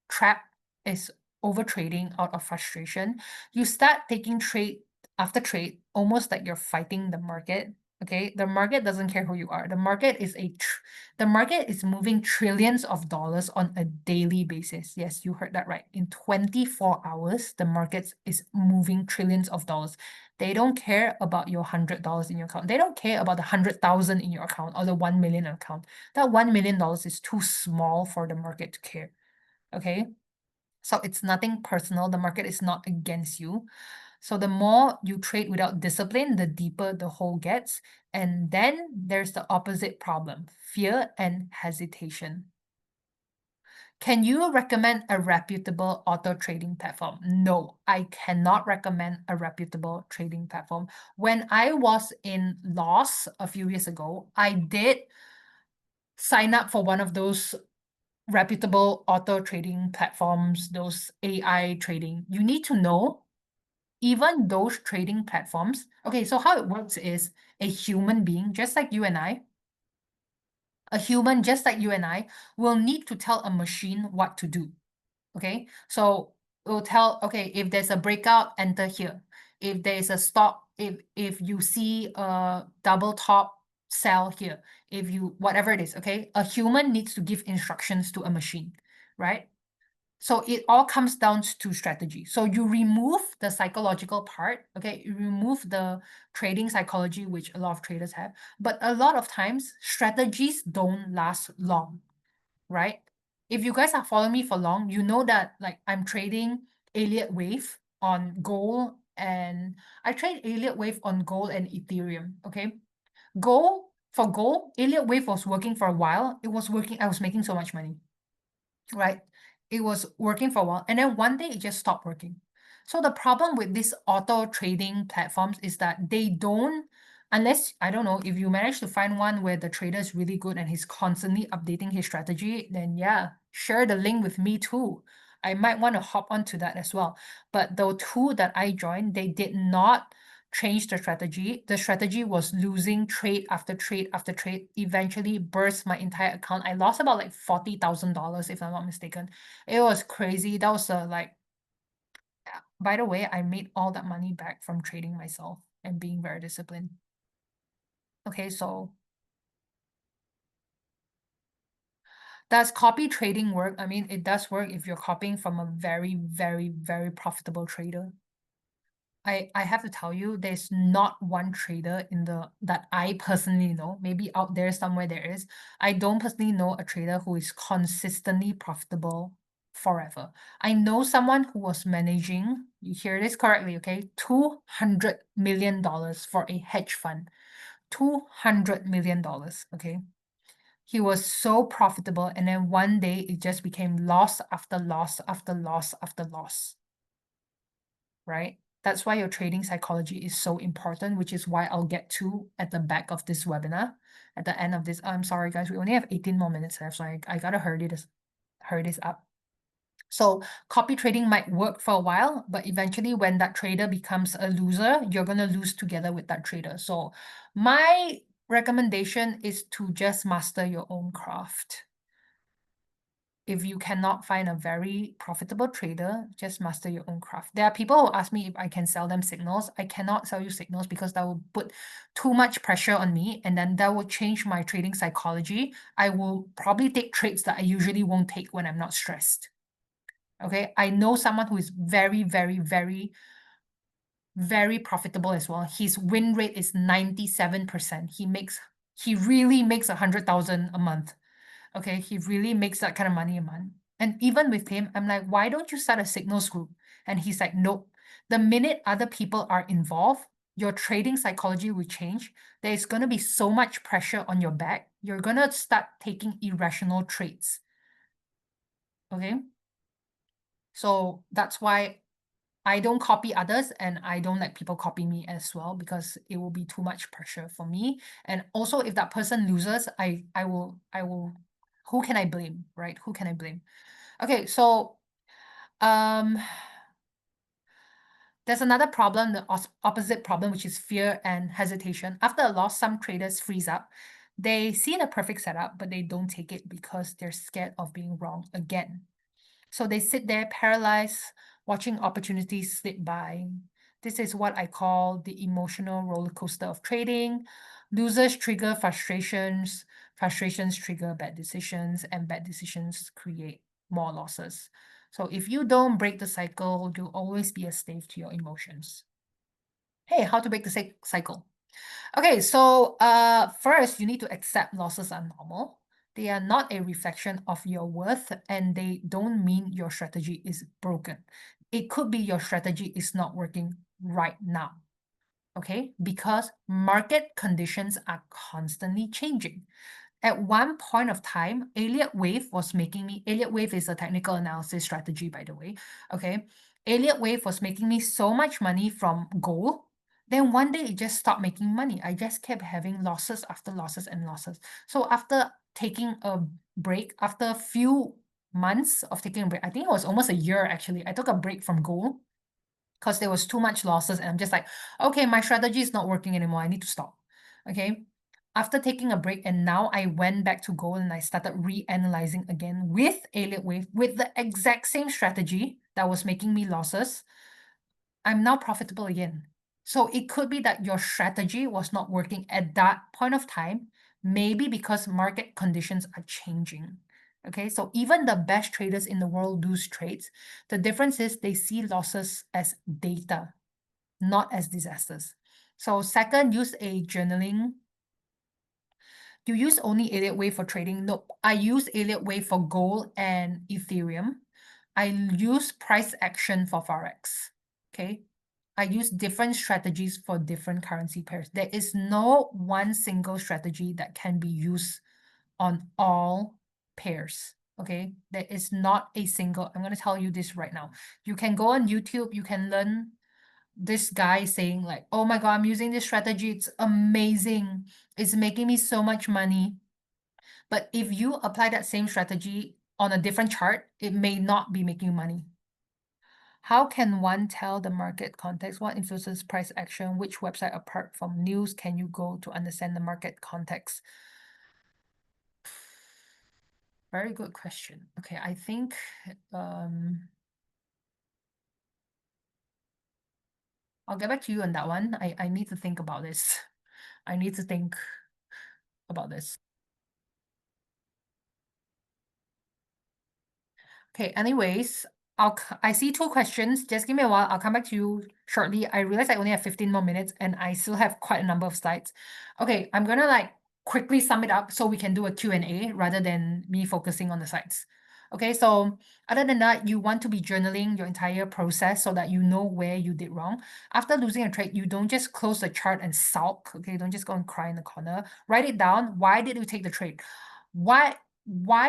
trap is over trading out of frustration. You start taking trade after trade, almost like you're fighting the market. Okay, the market doesn't care who you are. The market is moving trillions of dollars on a daily basis. Yes, you heard that right. In 24 hours, the market is moving trillions of dollars. They don't care about your $100 in your account. They don't care about the 100,000 in your account or the 1 million account. That $1 million is too small for the market to care. Okay, so it's nothing personal. The market is not against you. So the more you trade without discipline, the deeper the hole gets. And then there's the opposite problem, fear and hesitation. Can you recommend a reputable auto trading platform? No, I cannot recommend a reputable trading platform. When I was in loss a few years ago, I did sign up for one of those reputable auto trading platforms, those AI trading. You need to know even those trading platforms. Okay, so how it works is a human being, just like you and I, A human, just like you and I, will need to tell a machine what to do. Okay, so it will tell, okay, if there's a breakout, enter here. If there's a stop, if you see a double top, sell here. If you, whatever it is, okay, a human needs to give instructions to a machine, right? So it all comes down to strategy. So you remove the psychological part, okay? You remove the trading psychology, which a lot of traders have, but a lot of times strategies don't last long, right? If you guys are following me for long, you know that like I'm trading Elliott Wave on gold, and I trade Elliott Wave on gold and Ethereum, okay? For gold, Elliott Wave was working for a while. It was working, I was making so much money, right? It was working for a while, and then one day it just stopped working. So the problem with these auto trading platforms is that they don't, unless, I don't know, if you manage to find one where the trader is really good and he's constantly updating his strategy, then yeah, share the link with me too. I might want to hop onto that as well. But the two that I joined, they did not change the strategy. The strategy was losing trade after trade after trade, eventually burst my entire account. I lost about like $40,000 if I'm not mistaken. It was crazy. That was like, by the way, I made all that money back from trading myself and being very disciplined. Okay, so does copy trading work? I mean, it does work if you're copying from a very, very, very profitable trader. I have to tell you, there's not one trader in the that I personally know. Maybe out there somewhere there is. I don't personally know a trader who is consistently profitable forever. I know someone who was managing, you hear this correctly, okay, $200 million for a hedge fund. $200 million, okay? He was so profitable, and then one day it just became loss after loss after loss after loss, right? That's why your trading psychology is so important, which is why I'll get to at the back of this webinar. At the end of this, I'm sorry guys, we only have 18 more minutes left, so I gotta hurry this up. So copy trading might work for a while, but eventually when that trader becomes a loser, you're gonna lose together with that trader. So my recommendation is to just master your own craft. If you cannot find a very profitable trader, just master your own craft. There are people who ask me if I can sell them signals. I cannot sell you signals because that will put too much pressure on me, and then that will change my trading psychology. I will probably take trades that I usually won't take when I'm not stressed. Okay, I know someone who is very, very, very, very profitable as well. His win rate is 97%. He really makes 100,000 a month. Okay, he really makes that kind of money a month. And even with him, I'm like, why don't you start a signals group? And he's like, nope. The minute other people are involved, your trading psychology will change. There's going to be so much pressure on your back. You're going to start taking irrational trades. Okay. So that's why I don't copy others, and I don't let people copy me as well, because it will be too much pressure for me. And also if that person loses, I will, who can I blame, right? Who can I blame? Okay, so um there's another problem, the opposite problem, which is fear and hesitation. After a loss, some traders freeze up. They see the perfect setup, but they don't take it because they're scared of being wrong again. So they sit there paralyzed, watching opportunities slip by. This is what I call the emotional roller coaster of trading. Losers trigger frustrations, frustrations trigger bad decisions, and bad decisions create more losses. So if you don't break the cycle, you'll always be a slave to your emotions. Hey, how to break the cycle? Okay, so first you need to accept losses are normal. They are not a reflection of your worth, and they don't mean your strategy is broken. It could be your strategy is not working right now. Okay, because market conditions are constantly changing. At one point of time, Elliott Wave was making me, Elliott Wave is a technical analysis strategy, by the way. Okay, Elliott Wave was making me so much money from gold. Then one day it just stopped making money. I just kept having losses after losses and losses. So after taking a break, after a few months of taking a break, I think it was almost a year actually, I took a break from gold because there was too much losses, and I'm just like, okay, my strategy is not working anymore. I need to stop. Okay. after taking a break, and now I went back to gold and I started reanalyzing again with Elliott Wave with the exact same strategy that was making me losses, I'm now profitable again. So it could be that your strategy was not working at that point of time, maybe because market conditions are changing. Okay, so even the best traders in the world lose trades. The difference is they see losses as data, not as disasters. So second, use a journaling. You use only Elliott Wave for trading? No, I use Elliott Wave for gold and Ethereum. I use price action for Forex. Okay. I use different strategies for different currency pairs. There is no one single strategy that can be used on all pairs. Okay. There is not a single, I'm going to tell you this right now. You can go on YouTube, you can learn this guy saying like, oh my God, I'm using this strategy. It's amazing. It's making me so much money. But if you apply that same strategy on a different chart, it may not be making you money. How can one tell the market context? What influences price action? Which website apart from news can you go to understand the market context? Very good question. Okay, I think I'll get back to you on that one. I need to think about this. I need to think about this. Okay, anyways, I see two questions. Just give me a while. I'll come back to you shortly. I realize I only have 15 more minutes and I still have quite a number of slides. Okay, I'm gonna like quickly sum it up so we can do a Q&A rather than me focusing on the slides. Okay, so other than that, you want to be journaling your entire process so that you know where you did wrong. After losing a trade, you don't just close the chart and sulk. Okay, don't just go and cry in the corner. Write it down. Why did you take the trade? Why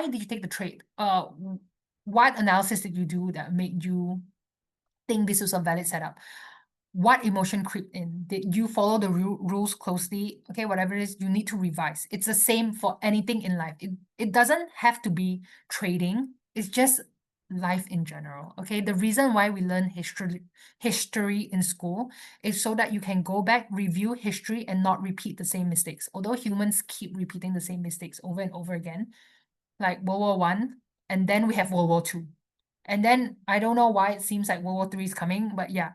did you take the trade? What analysis did you do that made you think this was a valid setup? What emotion creeped in? Did you follow the rules closely? Okay, whatever it is, you need to revise. It's the same for anything in life. It doesn't have to be trading. It's just life in general. Okay, the reason why we learn history in school is so that you can go back, review history, and not repeat the same mistakes. Although humans keep repeating the same mistakes over and over again, like World War One, and then we have World War Two. And then I don't know why it seems like World War Three is coming, but yeah.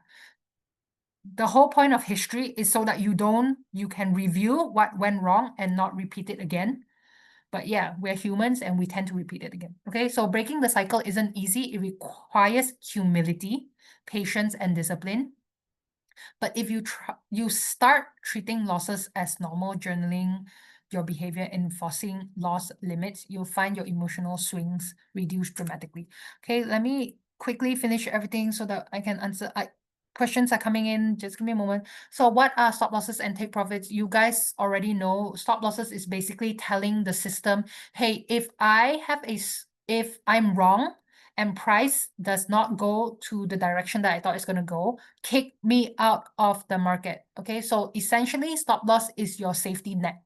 The whole point of history is so that you can review what went wrong and not repeat it again. But yeah, we're humans and we tend to repeat it again. Okay, so breaking the cycle isn't easy. It requires humility, patience, and discipline. But if you start treating losses as normal, journaling your behavior, enforcing loss limits, you'll find your emotional swings reduce dramatically. Okay, let me quickly finish everything so that I can answer. Questions are coming in. Just give me a moment. So what are stop losses and take profits? You guys already know stop losses is basically telling the system, hey, if I'm wrong, and price does not go to the direction that I thought it's going to go, kick me out of the market. Okay, so essentially stop loss is your safety net.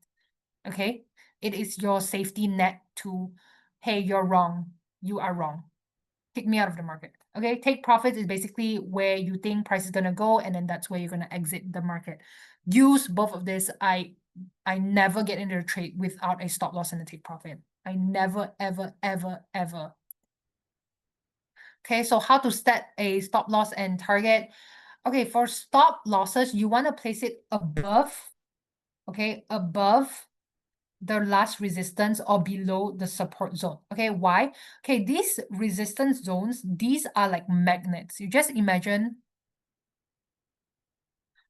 Okay, it is your safety net to, hey, you're wrong, you are wrong, kick me out of the market. Okay, take profits is basically where you think price is going to go, and then that's where you're going to exit the market. Use both of this. I never get into a trade without a stop loss and a take profit. I never, ever, ever, ever. Okay, so how to set a stop loss and target? Okay, for stop losses, you want to place it above, okay, above the last resistance or below the support zone. Okay, why? Okay, these resistance zones, these are like magnets. You just imagine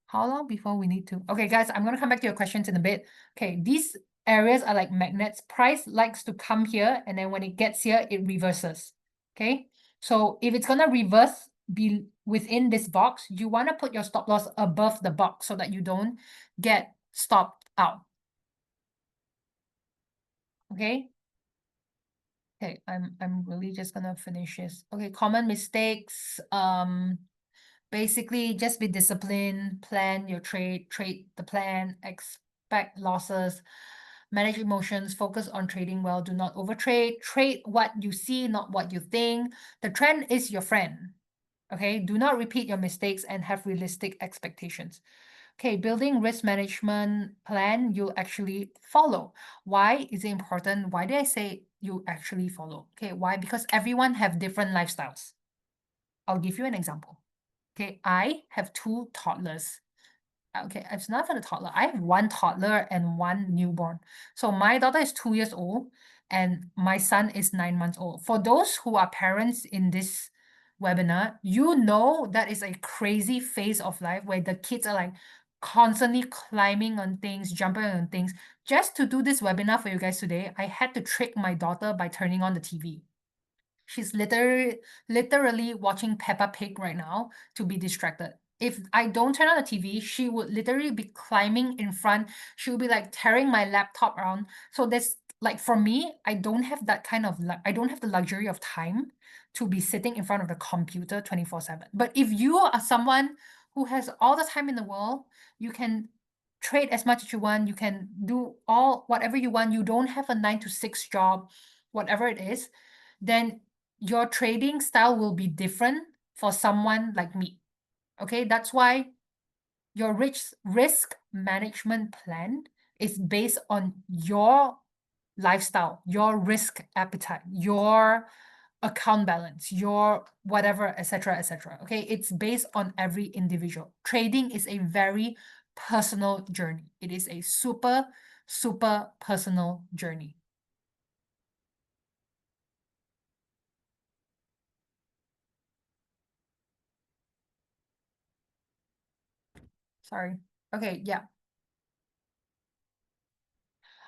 how long before we need to. Okay, guys, I'm going to come back to your questions in a bit. Okay, these areas are like magnets. Price likes to come here, and then when it gets here, it reverses. Okay, so if it's going to reverse be within this box, you want to put your stop loss above the box so that you don't get stopped out. Okay. Okay, I'm really just gonna finish this. Okay, common mistakes. Basically just be disciplined, plan your trade the plan, expect losses, manage emotions, focus on trading well, do not overtrade, trade what you see, not what you think. The trend is your friend. Okay, do not repeat your mistakes and have realistic expectations. Okay, building risk management plan you'll actually follow. Why is it important? Why did I say you actually follow? Okay, why? Because everyone have different lifestyles. I'll give you an example. Okay, I have two toddlers. Okay, it's not for the toddler. I have one toddler and one newborn. So my daughter is 2 years old and my son is 9 months old. For those who are parents in this webinar, you know that is a crazy phase of life where the kids are like constantly climbing on things, jumping on things. Just to do this webinar for you guys today, I had to trick my daughter by turning on the TV. She's literally watching Peppa Pig right now to be distracted. If I don't turn on the TV, she would literally be climbing in front. She would be like tearing my laptop around. So that's like for me, I don't have that kind of I don't have the luxury of time to be sitting in front of the computer 24/7. But if you are someone who has all the time in the world, you can trade as much as you want, you can do all whatever you want, you don't have a 9 to 6 job, whatever it is, then your trading style will be different for someone like me. Okay, that's why your risk management plan is based on your lifestyle, your risk appetite, your account balance, your whatever, etc., etc. Okay, it's based on every individual. Trading is a very personal journey. It is a super, super personal journey. Sorry. Okay, yeah.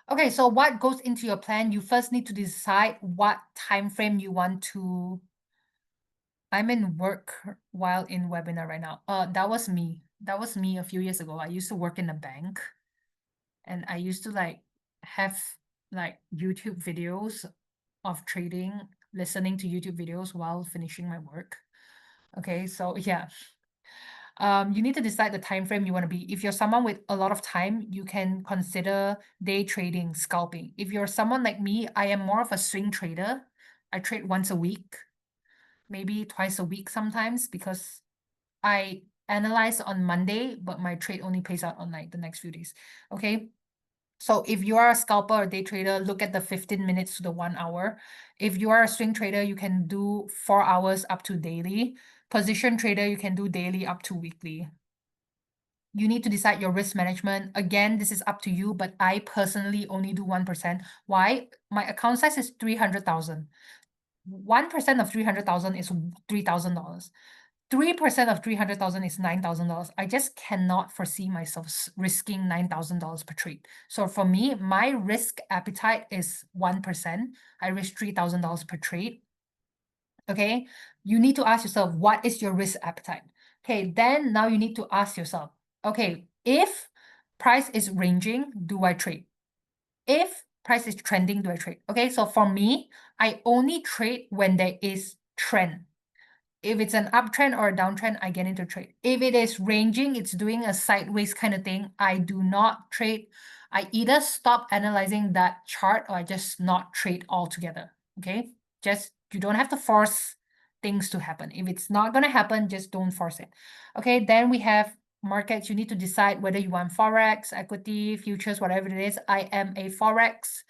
Okay, so what goes into your plan? You first need to decide what time frame you want to. I'm in work while in webinar right now. That was me. That was me a few years ago. I used to work in a bank and I used to like have like YouTube videos of trading, listening to YouTube videos while finishing my work. Okay, so yeah. You need to decide the time frame you want to be. If you're someone with a lot of time, you can consider day trading, scalping. If you're someone like me, I am more of a swing trader. I trade once a week, maybe twice a week sometimes, because I analyze on Monday, but my trade only pays out on like the next few days. Okay. So if you are a scalper or day trader, look at the 15 minutes to the 1 hour. If you are a swing trader, you can do 4 hours up to daily. Position trader, you can do daily up to weekly. You need to decide your risk management. Again, this is up to you, but I personally only do 1%. Why? My account size is 300,000. 1% of 300,000 is $3,000. 3% of 300,000 is $9,000. I just cannot foresee myself risking $9,000 per trade. So for me, my risk appetite is 1%. I risk $3,000 per trade. Okay, you need to ask yourself, what is your risk appetite? Okay, then now you need to ask yourself, okay, if price is ranging, do I trade? If price is trending, do I trade? Okay, so for me, I only trade when there is trend. If it's an uptrend or a downtrend, I get into trade. If it is ranging, it's doing a sideways kind of thing, I do not trade. I either stop analyzing that chart or I just not trade altogether. Okay, just you don't have to force things to happen. If it's not going to happen, just don't force it. Okay, then we have markets. You need to decide whether you want Forex, equity, futures, whatever it is. I am a Forex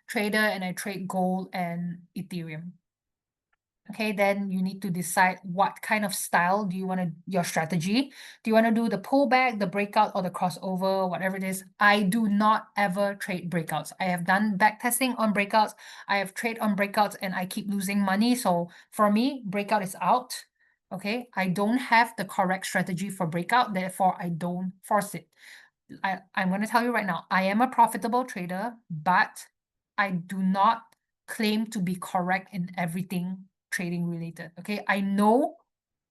trader and I trade gold and Ethereum. Okay, then you need to decide what kind of style do you want to, your strategy. Do you want to do the pullback, the breakout, or the crossover, whatever it is? I do not ever trade breakouts. I have done back testing on breakouts. I have traded on breakouts and I keep losing money. So for me, breakout is out. Okay, I don't have the correct strategy for breakout, therefore I don't force it. I'm going to tell you right now, I am a profitable trader, but I do not claim to be correct in everything trading related. Okay, I know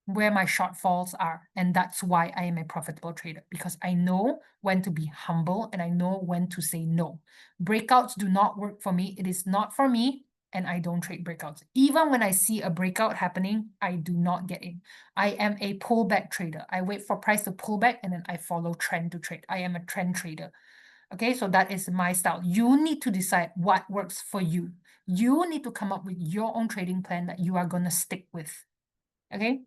where my shortfalls are, and that's why I am a profitable trader, because I know when to be humble and I know when to say no. Breakouts do not work for me. It is not for me, and I don't trade breakouts. Even when I see a breakout happening, I do not get in. I am a pullback trader. I wait for price to pull back and then I follow trend to trade. I am a trend trader. Okay, so that is my style. You need to decide what works for you. You need to come up with your own trading plan that you are going to stick with. Okay,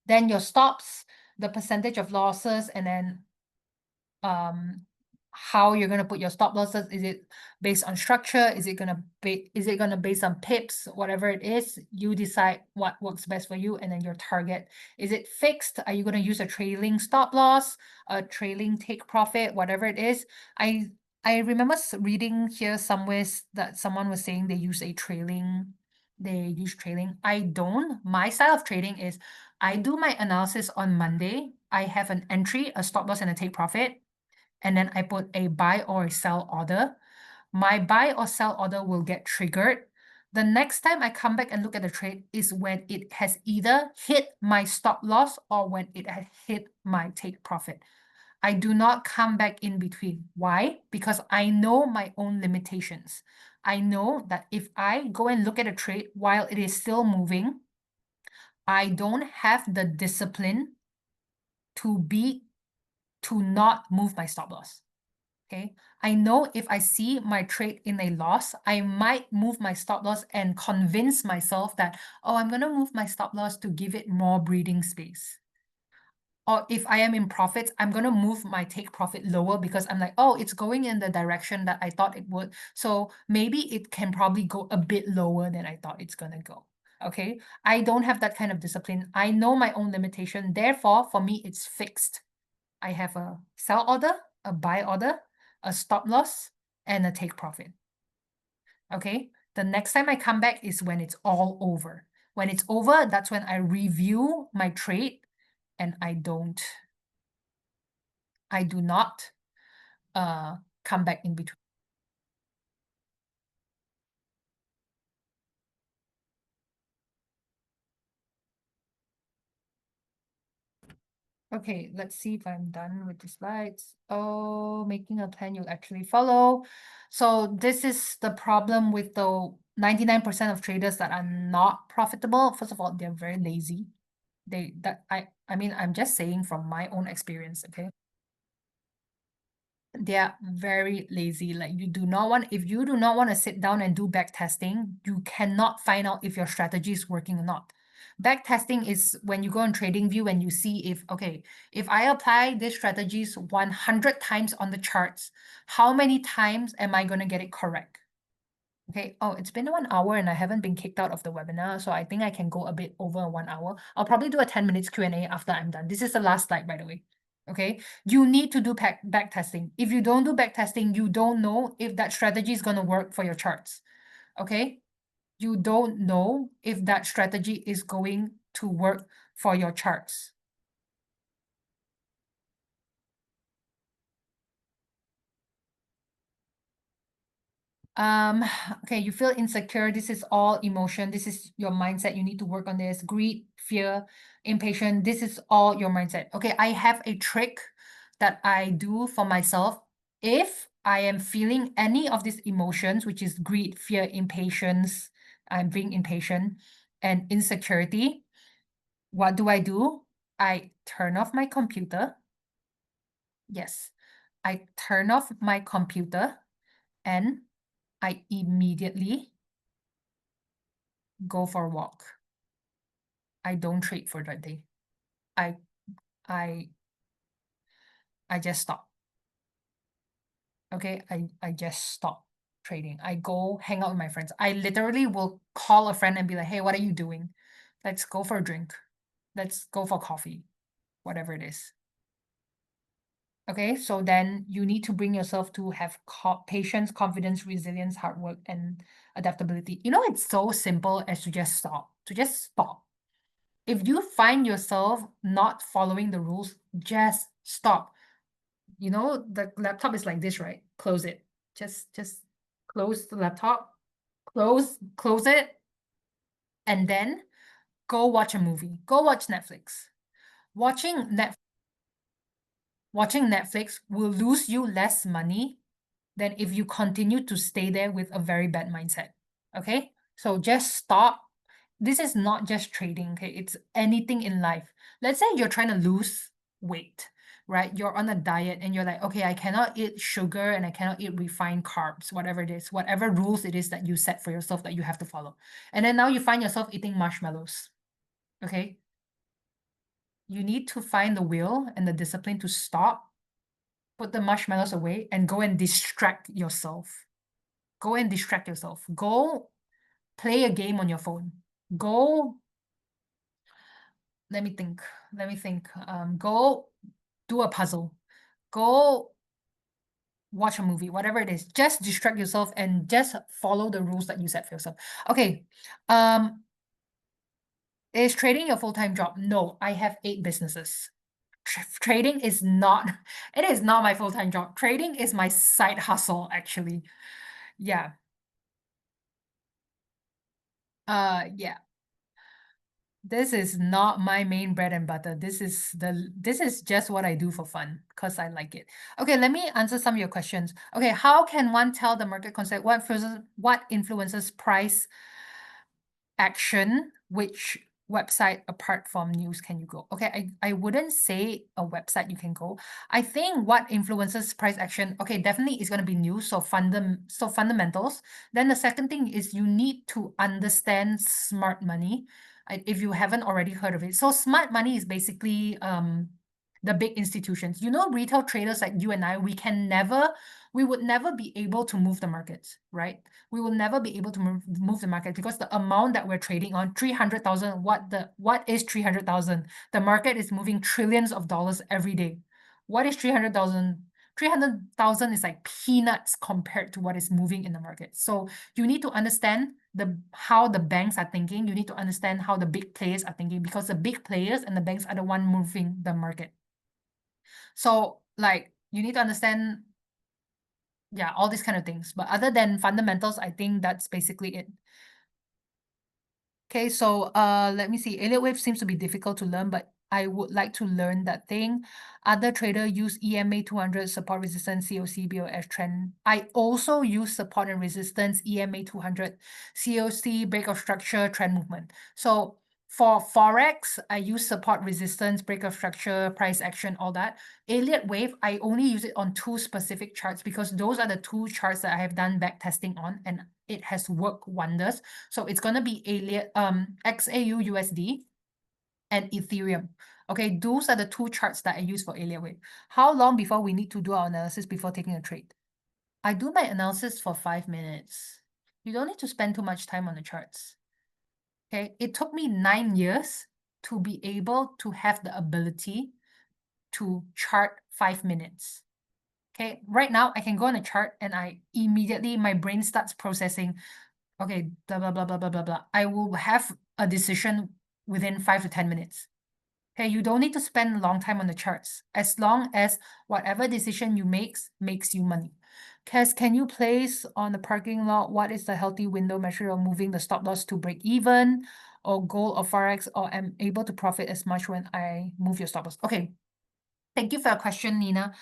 then your stops, the percentage of losses, and then how you're gonna put your stop losses. Is it based on structure? Is it gonna based on pips? Whatever it is, you decide what works best for you and then your target. Is it fixed? Are you gonna use a trailing stop loss, a trailing take profit, whatever it is? I remember reading here somewhere that someone was saying they use trailing. I don't. My style of trading is I do my analysis on Monday. I have an entry, a stop loss, and a take profit. And then I put a buy or a sell order. My buy or sell order will get triggered. The next time I come back and look at the trade is when it has either hit my stop loss or when it has hit my take profit. I do not come back in between. Why? Because I know my own limitations. I know that if I go and look at a trade while it is still moving, I don't have the discipline to not move my stop loss. Okay. I know if I see my trade in a loss, I might move my stop loss and convince myself that, oh, I'm going to move my stop loss to give it more breathing space. Or if I am in profits, I'm going to move my take profit lower because I'm like, oh, it's going in the direction that I thought it would. So maybe it can probably go a bit lower than I thought it's going to go. Okay. I don't have that kind of discipline. I know my own limitation. Therefore, for me, it's fixed. I have a sell order, a buy order, a stop loss, and a take profit. Okay. The next time I come back is when it's all over. When it's over, that's when I review my trade and I do not come back in between. Okay, let's see if I'm done with the slides. Oh, making a plan you'll actually follow. So this is the problem with the 99% of traders that are not profitable. First of all, they're very lazy. I mean, I'm just saying from my own experience, okay? They are very lazy. Like if you do not want to sit down and do back testing, you cannot find out if your strategy is working or not. Back testing is when you go on TradingView and you see if I apply these strategies 100 times on the charts, how many times am I going to get it correct? Okay. Oh, it's been 1 hour and I haven't been kicked out of the webinar, so I think I can go a bit over 1 hour. I'll probably do a 10 minutes Q&A after I'm done. This is the last slide, by the way. Okay. You need to do back testing. If you don't do back testing, you don't know if that strategy is going to work for your charts. Okay. You don't know if that strategy is going to work for your charts. Okay, you feel insecure. This is all emotion. This is your mindset. You need to work on this. Greed, fear, impatient. This is all your mindset. Okay, I have a trick that I do for myself. If I am feeling any of these emotions, which is greed, fear, impatience, I'm being impatient, and insecurity, what do? I turn off my computer. Yes, I turn off my computer and I immediately go for a walk. I don't trade for that day. I I I just stop. Okay, I just stop trading. I go hang out with my friends. I literally will call a friend and be like, "Hey, what are you doing? Let's go for a drink. Let's go for coffee." Whatever it is. Okay, so then you need to bring yourself to have patience, confidence, resilience, hard work, and adaptability. You know, it's so simple as to just stop. To just stop. If you find yourself not following the rules, just stop. You know, the laptop is like this, right? Close it. Just close the laptop, close it, and then go watch a movie. Go watch Netflix. Watching Netflix will lose you less money than if you continue to stay there with a very bad mindset. Okay? So just stop. This is not just trading, okay? It's anything in life. Let's say you're trying to lose weight, right? You're on a diet and you're like, okay, I cannot eat sugar and I cannot eat refined carbs, whatever it is, whatever rules it is that you set for yourself that you have to follow. And then now you find yourself eating marshmallows, okay? You need to find the will and the discipline to stop put the marshmallows away and go and distract yourself. Go and distract yourself. Go play a game on your phone. Go, let me think. Let me think. Go do a puzzle. Go watch a movie, whatever it is. Just distract yourself and just follow the rules that you set for yourself. Okay. Is trading your full-time job? No, I have 8 businesses. Trading is not, it is not my full-time job. Trading is my side hustle, actually. Yeah. Yeah. This is not my main bread and butter. This is just what I do for fun because I like it. Okay, let me answer some of your questions. Okay, how can one tell the market concept? What influences price action? Which website apart from news can you go? Okay, I wouldn't say a website you can go. I think what influences price action, okay, definitely is going to be news, so fundamentals. Then the second thing is you need to understand smart money. If you haven't already heard of it. So smart money is basically the big institutions. You know, retail traders like you and I, we would never be able to move the markets, right? We will never be able to move the market because the amount that we're trading on, 300,000, what is 300,000? The market is moving trillions of dollars every day. What is 300,000? 300,000 is like peanuts compared to what is moving in the market. So you need to understand how the banks are thinking. You need to understand how the big players are thinking because the big players and the banks are the one moving the market. So like you need to understand, yeah, all these kind of things. But other than fundamentals, I think that's basically it. Okay, so let me see. Elliott wave seems to be difficult to learn, but I would like to learn that thing. Other trader use EMA 200 support resistance, COC, BOS trend. I also use support and resistance, EMA 200, COC, break of structure, trend movement. So for Forex, I use support resistance, break of structure, price action, all that. Elliott wave, I only use it on 2 specific charts because those are the 2 charts that I have done back testing on and it has worked wonders. So it's gonna be XAU USD and Ethereum. Okay, those are the 2 charts that I use for Elliott wave. How long before we need to do our analysis before taking a trade? I do my analysis for 5 minutes. You don't need to spend too much time on the charts. Okay, it took me 9 years to be able to have the ability to chart 5 minutes. Okay, right now I can go on a chart and my brain starts processing, okay, blah, blah, blah, blah, blah, blah, blah. I will have a decision within 5 to 10 minutes. Okay, you don't need to spend a long time on the charts as long as whatever decision you makes you money. Cass, can you place on the parking lot what is the healthy window measure of moving the stop loss to break even or goal of Forex or am able to profit as much when I move your stop loss? Okay, thank you for your question, Nina.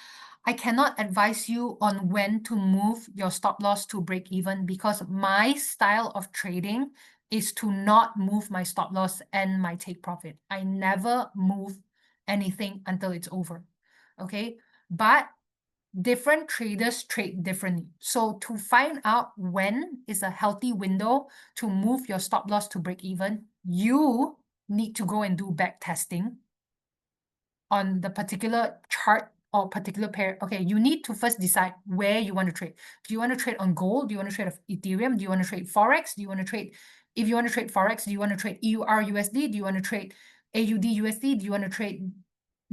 I cannot advise you on when to move your stop loss to break even because my style of trading is to not move my stop loss and my take profit. I never move anything until it's over. Okay. But different traders trade differently. So to find out when is a healthy window to move your stop loss to break even, you need to go and do back testing on the particular chart or particular pair. Okay, you need to first decide where you want to trade. Do you want to trade on gold? Do you want to trade Ethereum? Do you want to trade Forex? Do you want to trade, if you want to trade Forex, do you want to trade EUR USD? Do you want to trade AUD USD? Do you want to trade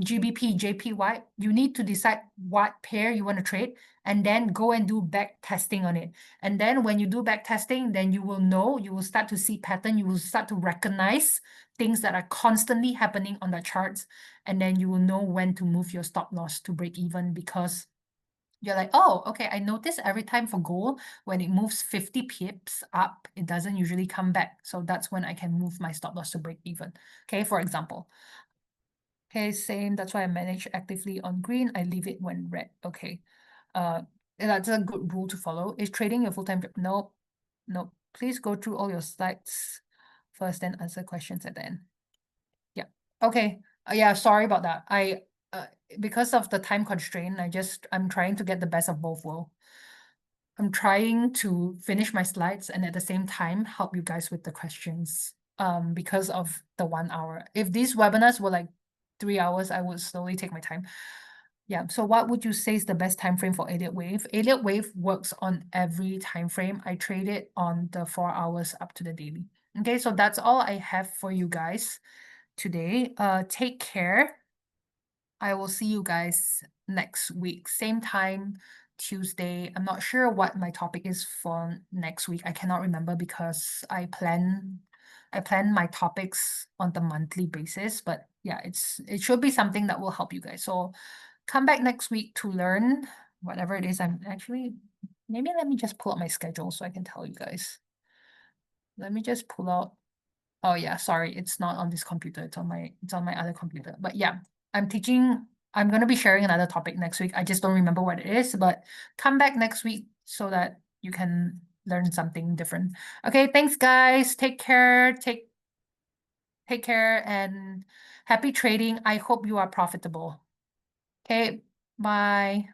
GBP, JPY? You need to decide what pair you want to trade and then go and do back testing on it. And then when you do back testing, then you will know, you will start to see pattern, you will start to recognize things that are constantly happening on the charts. And then you will know when to move your stop loss to break even because you're like, oh, okay, I notice every time for gold, when it moves 50 pips up, it doesn't usually come back. So that's when I can move my stop loss to break even. Okay, for example. Okay, same. That's why I manage actively on green. I leave it when red. Okay. That's a good rule to follow. Is trading your full-time job? No, no. Please go through all your slides first, then answer questions at the end. Yeah. Okay. Yeah, sorry about that. Because of the time constraint, I'm trying to get the best of both worlds. I'm trying to finish my slides and at the same time help you guys with the questions. Because of the 1 hour. If these webinars were like 3 hours, I would slowly take my time. Yeah, so what would you say is the best time frame for Elliott Wave? Elliott Wave works on every time frame. I trade it on the 4 hours up to the daily. Okay, so that's all I have for you guys today. Take care. I will see you guys next week, same time, Tuesday. I'm not sure what my topic is for next week. I cannot remember because I plan my topics on the monthly basis, but yeah, it should be something that will help you guys. So come back next week to learn whatever it is. I'm actually, maybe let me just pull up my schedule so I can tell you guys. Let me just pull out. Oh yeah, sorry, it's not on this computer. It's on my other computer. But yeah, I'm gonna be sharing another topic next week. I just don't remember what it is, but come back next week so that you can learn something different. Okay, thanks guys. Take care. Take care and happy trading. I hope you are profitable. Okay, bye.